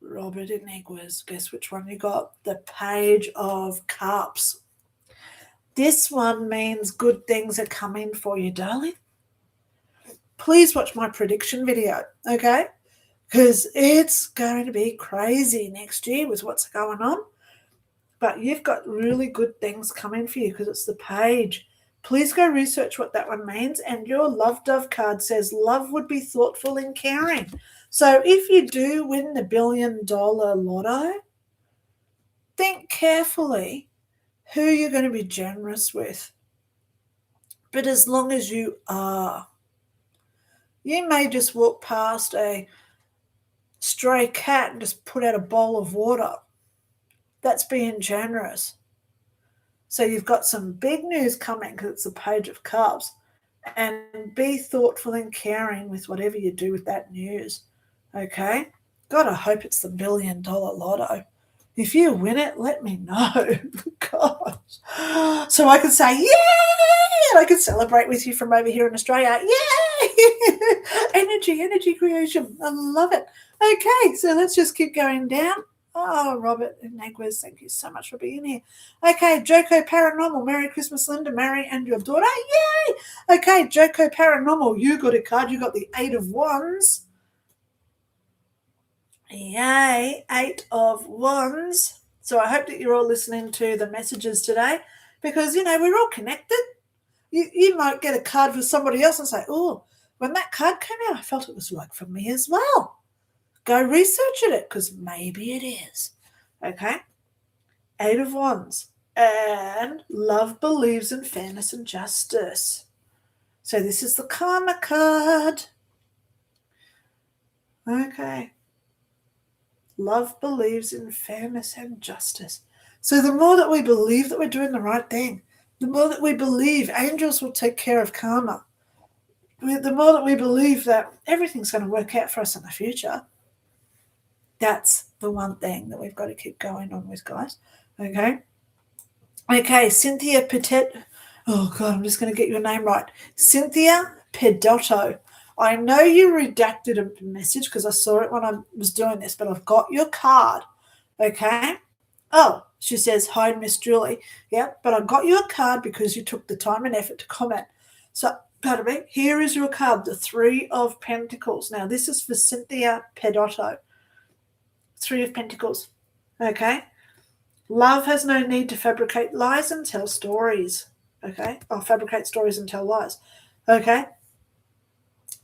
Robert Inegras. Guess which one you got? The Page of Cups. This one means good things are coming for you, darling. Please watch my prediction video, okay? Because it's going to be crazy next year with what's going on. But you've got really good things coming for you because it's the Page. Please go research what that one means. And your Love Dove card says love would be thoughtful and caring. So if you do win the $1 billion lotto, think carefully who you're going to be generous with. But as long as you are, you may just walk past a stray cat and just put out a bowl of water. That's being generous. So you've got some big news coming because it's the Page of Cups. And be thoughtful and caring with whatever you do with that news. Okay? God, I hope it's the $1 billion lotto. If you win it, let me know. Gosh. So I can say, yay! And I can celebrate with you from over here in Australia. Yay! Energy creation. I love it. Okay, so let's just keep going down. Oh, Robert Naguez, thank you so much for being here. Okay, Joko Paranormal. Merry Christmas, Linda, Mary, and your daughter. Yay! Okay, Joko Paranormal, you got a card. You got the 8 of Wands. Yay, 8 of Wands. So I hope that you're all listening to the messages today because, we're all connected. You might get a card for somebody else and say, oh, when that card came out, I felt it was like for me as well. Go research it because maybe it is. Okay? 8 of Wands. And love believes in fairness and justice. So this is the Karma card. Okay. Love believes in fairness and justice. So the more that we believe that we're doing the right thing, the more that we believe angels will take care of karma, the more that we believe that everything's going to work out for us in the future, that's the one thing that we've got to keep going on with, guys. Okay, Cynthia Petit. Oh, God, I'm just going to get your name right. Cynthia Pedotto. I know you redacted a message because I saw it when I was doing this, but I've got your card, okay? Oh, she says, hi, Miss Julie. Yeah, but I got your card because you took the time and effort to comment. So, pardon me, here is your card, the 3 of Pentacles. Now, this is for Cynthia Pedotto. 3 of Pentacles, okay? Love has no need to fabricate lies and tell stories, okay? Or fabricate stories and tell lies, okay?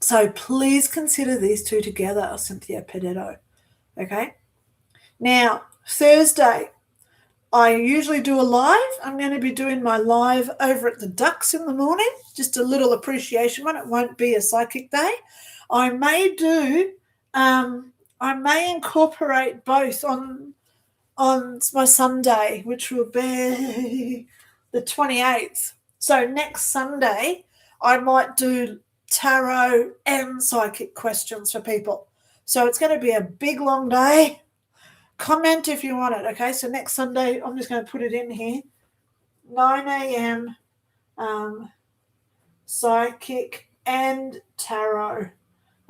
So please consider these two together, Cynthia Pedetto, okay? Now, Thursday, I usually do a live. I'm going to be doing my live over at the Ducks in the morning, just a little appreciation one. It won't be a psychic day. I may incorporate both on my Sunday, which will be the 28th. So next Sunday, I might do tarot and psychic questions for people. So it's going to be a big, long day. Comment if you want it, okay? So next Sunday, I'm just going to put it in here, 9 a.m., psychic and tarot,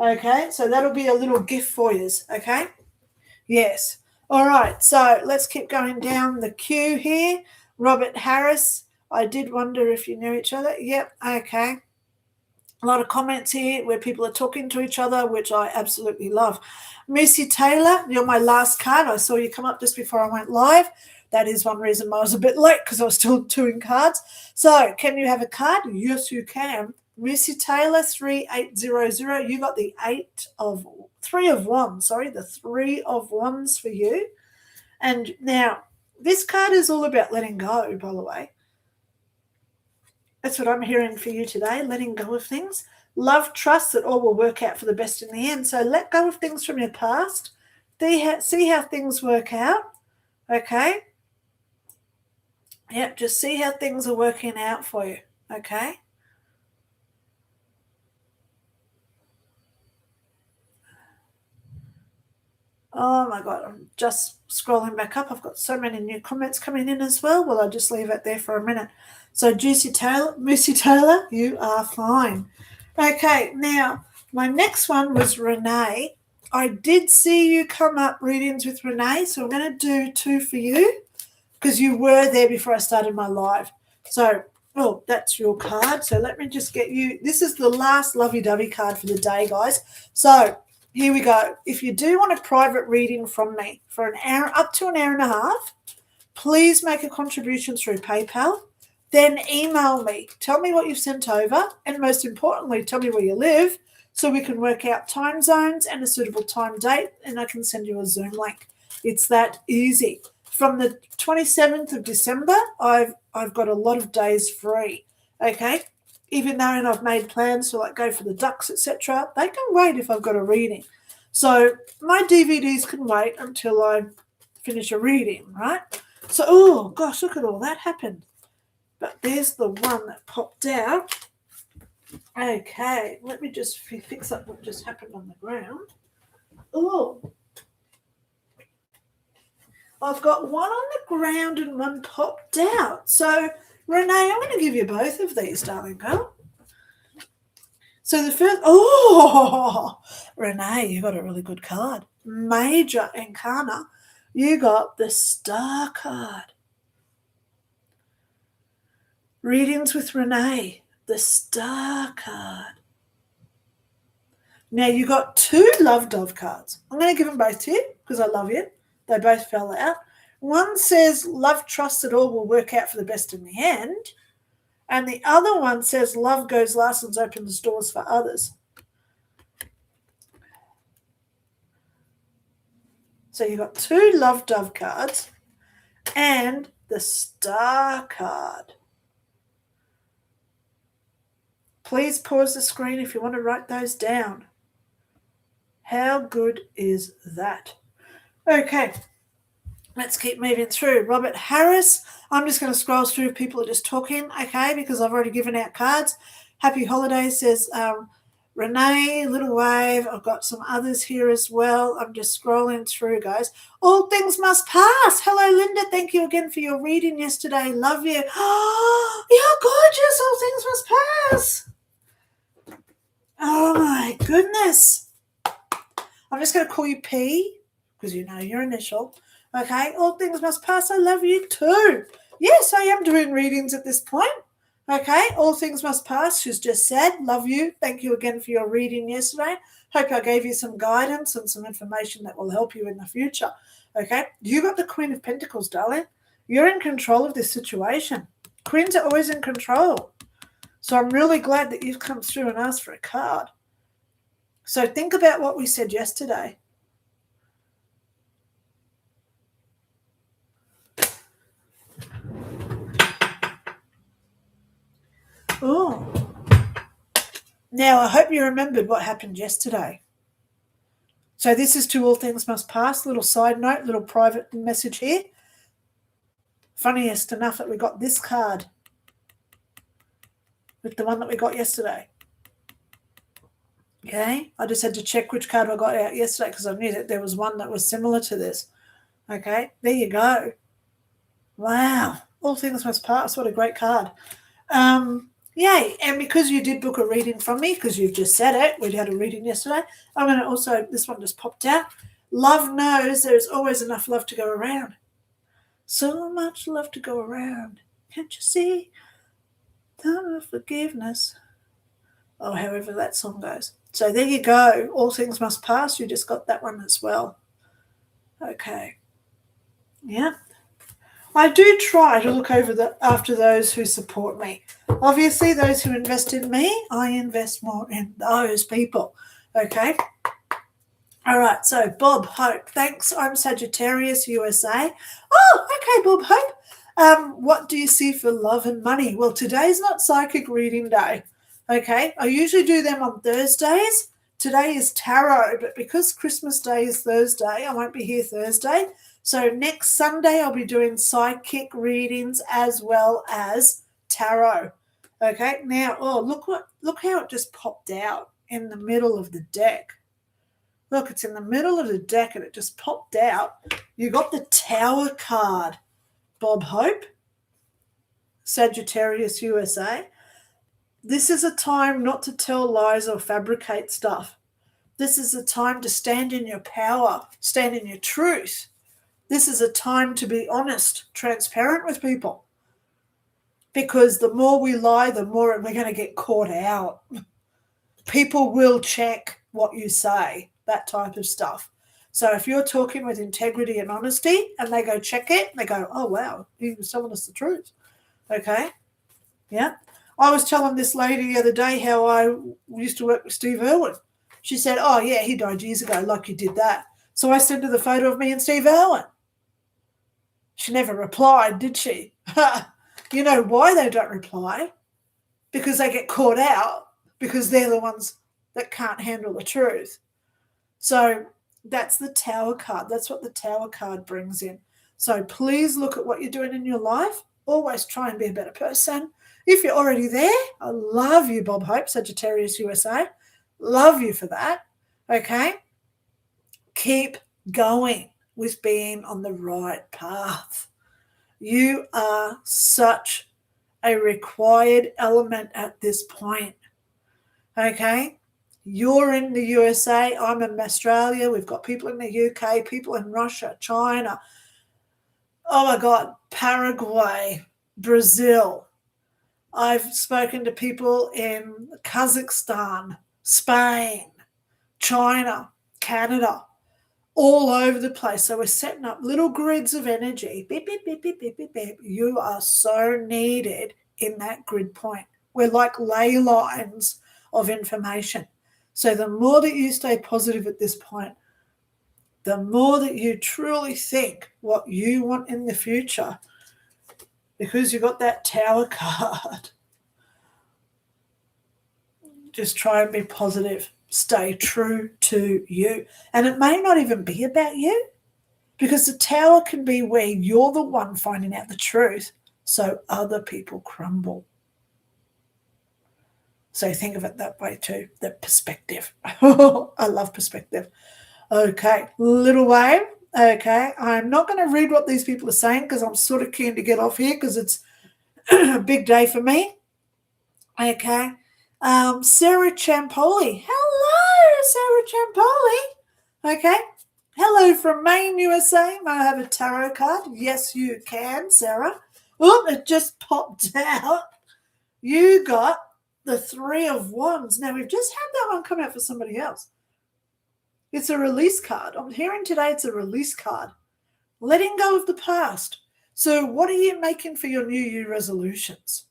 okay? So that'll be a little gift for you, okay? Yes. All right, so let's keep going down the queue here. Robert Harris, I did wonder if you knew each other. Yep, okay. A lot of comments here where people are talking to each other, which I absolutely love. Missy Taylor, you're my last card. I saw you come up just before I went live. That is one reason I was a bit late because I was still doing cards. So can you have a card? Yes, you can. Missy Taylor, 3800. You got the 3 of Wands, the 3 of Wands for you. And now this card is all about letting go, by the way. That's what I'm hearing for you today, letting go of things. Love, trust that all will work out for the best in the end. So let go of things from your past. See how things work out. Okay? Yep, just see how things are working out for you. Okay? Oh my God, I'm just scrolling back up. I've got so many new comments coming in as well. Well, I'll just leave it there for a minute. So Moosey Taylor, you are fine. Okay, now my next one was Renee. I did see you come up readings with Renee, so I'm going to do 2 for you because you were there before I started my live. So, oh, that's your card. So let me just get you. This is the last lovey-dovey card for the day, guys. So here we go. If you do want a private reading from me for an hour, up to an hour and a half, please make a contribution through PayPal. Then email me. Tell me what you've sent over. And most importantly, tell me where you live so we can work out time zones and a suitable time date, and I can send you a Zoom link. It's that easy. From the 27th of December, I've got a lot of days free, okay? Even though I've made plans to like go for the ducks, etc., they can wait if I've got a reading. So my DVDs can wait until I finish a reading, right? So, oh, gosh, look at all that happened. But there's the one that popped out. Okay, let me just fix up what just happened on the ground. Oh, I've got one on the ground and one popped out. So, Renee, I'm going to give you both of these, darling girl. So the first, Renee, you got a really good card. Major Arcana. You got the Star card. Readings with Renee, the Star card. Now you got 2 Love Dove cards. I'm going to give them both to you because I love you. They both fell out. One says, love, trust that all will work out for the best in the end. And the other one says, love goes last and opens doors for others. So you've got 2 Love Dove cards and the Star card. Please pause the screen if you want to write those down. How good is that? Okay, let's keep moving through. Robert Harris. I'm just going to scroll through. People are just talking, okay, because I've already given out cards. Happy holidays, says Renee, Little Wave. I've got some others here as well. I'm just scrolling through, guys. All things must pass. Hello, Linda. Thank you again for your reading yesterday. Love you. Oh, you're gorgeous. All things must pass. Oh, my goodness. I'm just going to call you P because you know your initial. Okay, all things must pass. I love you too. Yes, I am doing readings at this point. Okay, all things must pass. She's just said, love you. Thank you again for your reading yesterday. Hope I gave you some guidance and some information that will help you in the future. Okay, you got the Queen of Pentacles, darling. You're in control of this situation. Queens are always in control. So I'm really glad that you've come through and asked for a card. So think about what we said yesterday. Oh. Now, I hope you remembered what happened yesterday. So this is to All Things Must Pass. Little side note, little private message here. Funniest enough that we got this card with the one that we got yesterday. Okay, I just had to check which card I got out yesterday because I knew that there was one that was similar to this. Okay, there you go. Wow, All Things Must Pass. What a great card. Yay, and because you did book a reading from me, because you've just said it, we had a reading yesterday, I'm going to also, this one just popped out. Love knows there's always enough love to go around. So much love to go around. Can't you see? Time of forgiveness. Oh, however that song goes. So there you go. All things must pass. You just got that one as well. Okay. Yeah. I do try to look after those who support me. Obviously, those who invest in me, I invest more in those people. Okay? All right, so Bob Hope. Thanks. I'm Sagittarius, USA. Oh, okay, Bob Hope. What do you see for love and money? Well, today's not psychic reading day. Okay, I usually do them on Thursdays. Today is tarot, but because Christmas Day is Thursday, I won't be here Thursday. So next Sunday, I'll be doing psychic readings as well as tarot. Okay, now, look how it just popped out in the middle of the deck. Look, it's in the middle of the deck and it just popped out. You got the Tower card, Bob Hope, Sagittarius, USA. This is a time not to tell lies or fabricate stuff. This is a time to stand in your power, stand in your truth. This is a time to be honest, transparent with people. Because the more we lie, the more we're going to get caught out. People will check what you say, that type of stuff. So if you're talking with integrity and honesty and they go check it, they go, oh, wow, he was telling us the truth. Okay? Yeah. I was telling this lady the other day how I used to work with Steve Irwin. She said, oh, yeah, he died years ago, like you did that. So I sent her the photo of me and Steve Irwin. She never replied, did she? You know why they don't reply? Because they get caught out, because they're the ones that can't handle the truth. So that's the Tower card. That's what the Tower card brings in. So please look at what you're doing in your life. Always try and be a better person. If you're already there, I love you, Bob Hope, Sagittarius, USA. Love you for that. Okay? Keep going with being on the right path. You are such a required element at this point. Okay? You're in the USA. I'm in Australia. We've got people in the UK, people in Russia, China. Oh, my God, Paraguay, Brazil. I've spoken to people in Kazakhstan, Spain, China, Canada, all over the place. So we're setting up little grids of energy. Beep, beep, beep, beep, beep, beep, beep. You are so needed in that grid point. We're like ley lines of information. So the more that you stay positive at this point, the more that you truly think what you want in the future, because you got that Tower card, just try and be positive. Stay true to you. And it may not even be about you, because the Tower can be where you're the one finding out the truth so other people crumble. So think of it that way too, the perspective. I love perspective. Okay, little wave. Okay, I'm not going to read what these people are saying because I'm sort of keen to get off here because it's a big day for me. Okay. Sarah Champoli. Hello, Sarah Champoli. Okay. Hello from Maine, USA. May I have a tarot card? Yes, you can, Sarah. Oh, it just popped out. You got the Three of Wands. Now, we've just had that one come out for somebody else. It's a release card. I'm hearing today it's a release card. Letting go of the past. So what are you making for your New Year resolutions?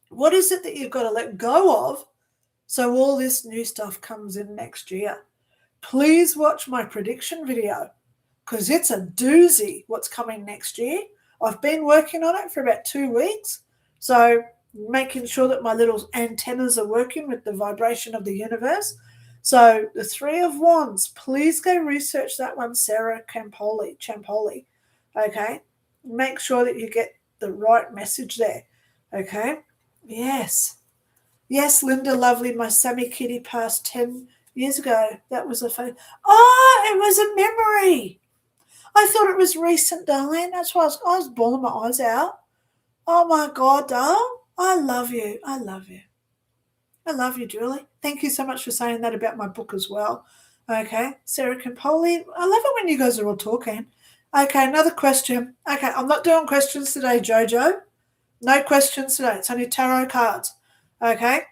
What is it that you've got to let go of so all this new stuff comes in next year? Please watch my prediction video because it's a doozy what's coming next year. I've been working on it for about 2 weeks. So making sure that my little antennas are working with the vibration of the universe. So the Three of Wands, please go research that one, Sarah Champoli. Okay? Make sure that you get the right message there. Okay? Yes. Yes, Linda, lovely. My Sammy Kitty passed 10 years ago. That was a phone. Oh, it was a memory. I thought it was recent, darling. That's why I was bawling my eyes out. Oh, my God, darling. I love you. I love you. I love you, Julie. Thank you so much for saying that about my book as well. Okay, Sarah Campoli. I love it when you guys are all talking. Okay, another question. Okay, I'm not doing questions today, Jojo. No questions today. It's only tarot cards. Okay.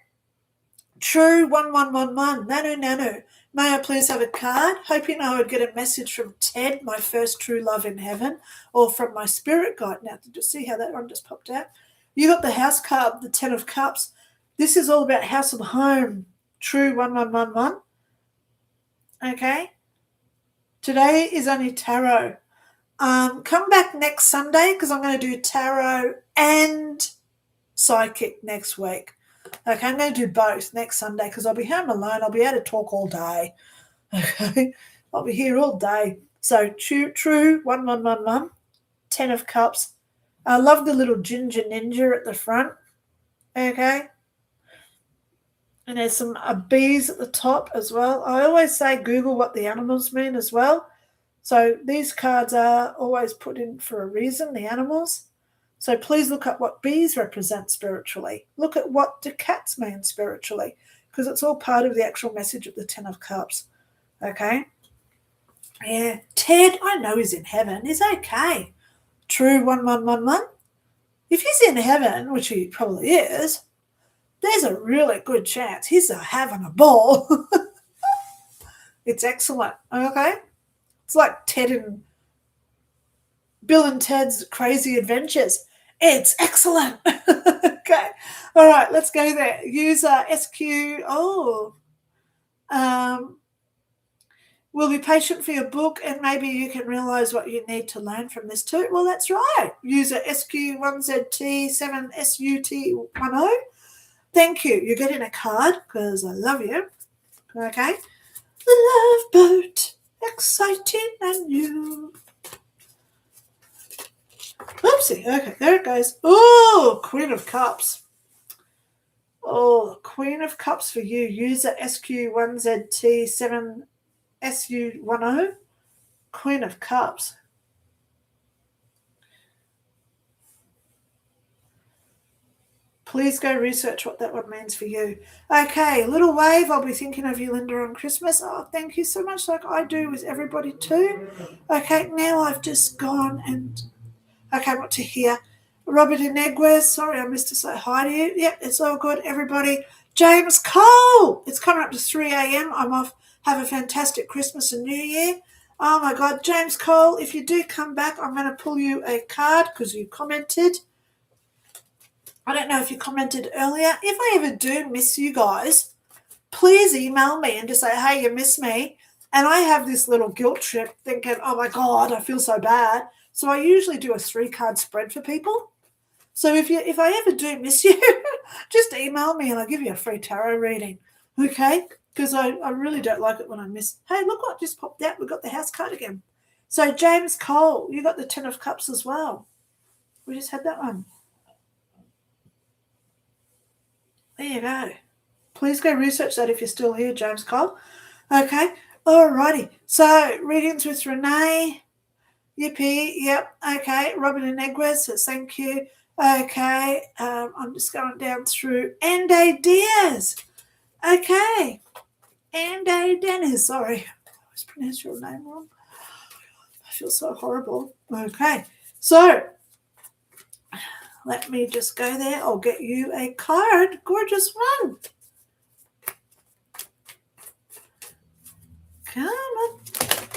True 1111. Nanu. May I please have a card? Hoping I would get a message from Ted, my first true love in heaven, or from my spirit guide. Now, did you see how that one just popped out? You got the house card, the 10 of cups. This is all about house and home. True 1111. Okay. Today is only tarot. Come back next Sunday because I'm going to do tarot and psychic next week. Okay, I'm going to do both next Sunday because I'll be home alone. I'll be able to talk all day. Okay, I'll be here all day. So true, 11111, 10 of cups. I love the little ginger ninja at the front. Okay. And there's some bees at the top as well. I always say Google what the animals mean as well. So these cards are always put in for a reason, the animals. So please look at what bees represent spiritually. Look at what do cats mean spiritually, because it's all part of the actual message of the 10 of cups. Okay? Yeah. Ted, I know he's in heaven. He's okay. True, 1111. If he's in heaven, which he probably is, there's a really good chance he's having a ball. It's excellent. Okay? It's like Bill and Ted's Crazy Adventures. It's excellent. Okay. All right, let's go there. User SQ. Will be patient for your book and maybe you can realize what you need to learn from this too. Well, that's right. User SQ1ZT7SUT10. Thank you. You're getting a card because I love you. Okay. The Love Boat. Exciting and new. Oopsie. Okay, there it goes. Oh, Queen of Cups. Oh, Queen of Cups for you. User SQ1ZT7SU10. Queen of Cups. Please go research what that one means for you. Okay, little wave. I'll be thinking of you, Linda, on Christmas. Oh, thank you so much, like I do with everybody too. Okay, now I've just gone and... Okay, what to hear? Robert Inegwes, sorry I missed to say hi to you. Yep, it's all good, everybody. James Cole, it's coming up to 3 a.m. I'm off. Have a fantastic Christmas and New Year. Oh, my God. James Cole, if you do come back, I'm going to pull you a card because you commented. I don't know if you commented earlier. If I ever do miss you guys, please email me and just say, hey, you missed me. And I have this little guilt trip thinking, oh, my God, I feel so bad. So I usually do a 3-card spread for people. So if I ever do miss you, just email me and I'll give you a free tarot reading, okay? Because I really don't like it when I miss. Hey, look what just popped out. We got the house card again. So James Cole, you got the 10 of Cups as well. We just had that one. There you go. Please go research that if you're still here, James Cole. Okay, alrighty. So readings with Renee. Yippee, yep, okay. Robin and Negres says thank you. Okay, I'm just going down through. Ande Diaz. Okay. Ande Dennis, sorry. I always pronounce your name wrong. I feel so horrible. Okay, so let me just go there. I'll get you a card. Gorgeous one. Come on.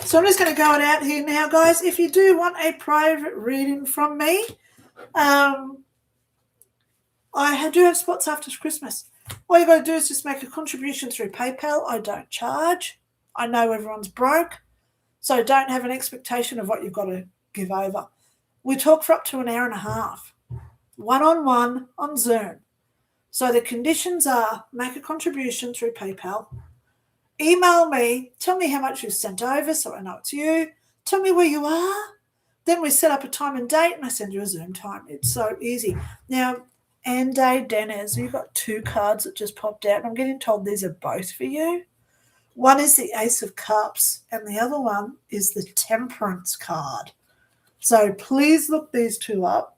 So I'm just going to go it out here now, guys. If you do want a private reading from me, I do have spots after Christmas. All you got to do is just make a contribution through PayPal. I don't charge. I know everyone's broke, so don't have an expectation of what you've got to give over. We talk for up to an hour and a half, one-on-one on Zoom. So the conditions are make a contribution through PayPal. Email me, tell me how much you've sent over so I know it's you. Tell me where you are. Then we set up a time and date and I send you a Zoom time. It's so easy. Now, Ande Denez, you've got 2 cards that just popped out. I'm getting told these are both for you. One is the Ace of Cups and the other one is the Temperance card. So please look these 2 up.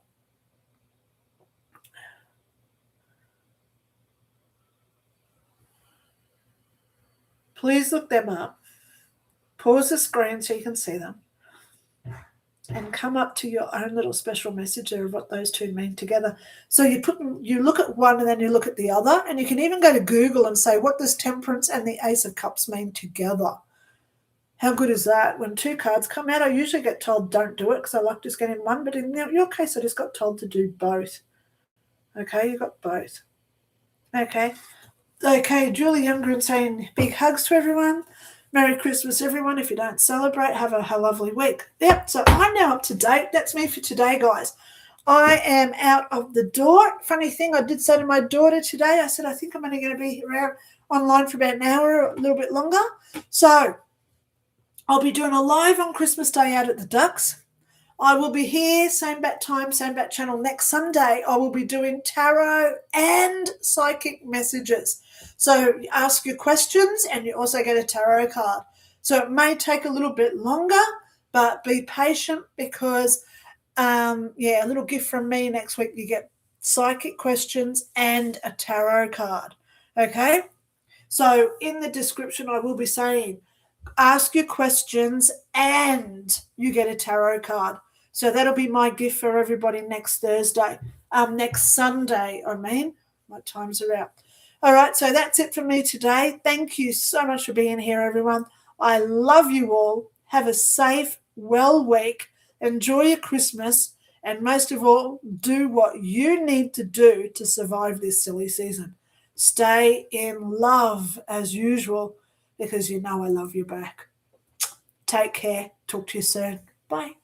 Please look them up. Pause the screen so you can see them. And come up to your own little special message there of what those 2 mean together. So you look at one and then you look at the other. And you can even go to Google and say, what does Temperance and the Ace of Cups mean together? How good is that? When 2 cards come out, I usually get told don't do it because I like just getting one. But in your case, I just got told to do both. Okay, you got both. Okay. Okay, Julie Youngren saying big hugs to everyone. Merry Christmas, everyone. If you don't celebrate, have a lovely week. Yep, so I'm now up to date. That's me for today, guys. I am out of the door. Funny thing, I did say to my daughter today, I said, I think I'm only going to be around online for about an hour or a little bit longer. So I'll be doing a live on Christmas Day out at the Ducks. I will be here, same bat time, same bat channel next Sunday. I will be doing tarot and psychic messages. So you ask your questions and you also get a tarot card. So it may take a little bit longer, but be patient because, a little gift from me next week. You get psychic questions and a tarot card. Okay? So in the description, I will be saying, ask your questions and you get a tarot card. So that'll be my gift for everybody next Sunday, my times are out. All right, so that's it from me today. Thank you so much for being here, everyone. I love you all. Have a safe, well week. Enjoy your Christmas. And most of all, do what you need to do to survive this silly season. Stay in love as usual because you know I love you back. Take care. Talk to you soon. Bye.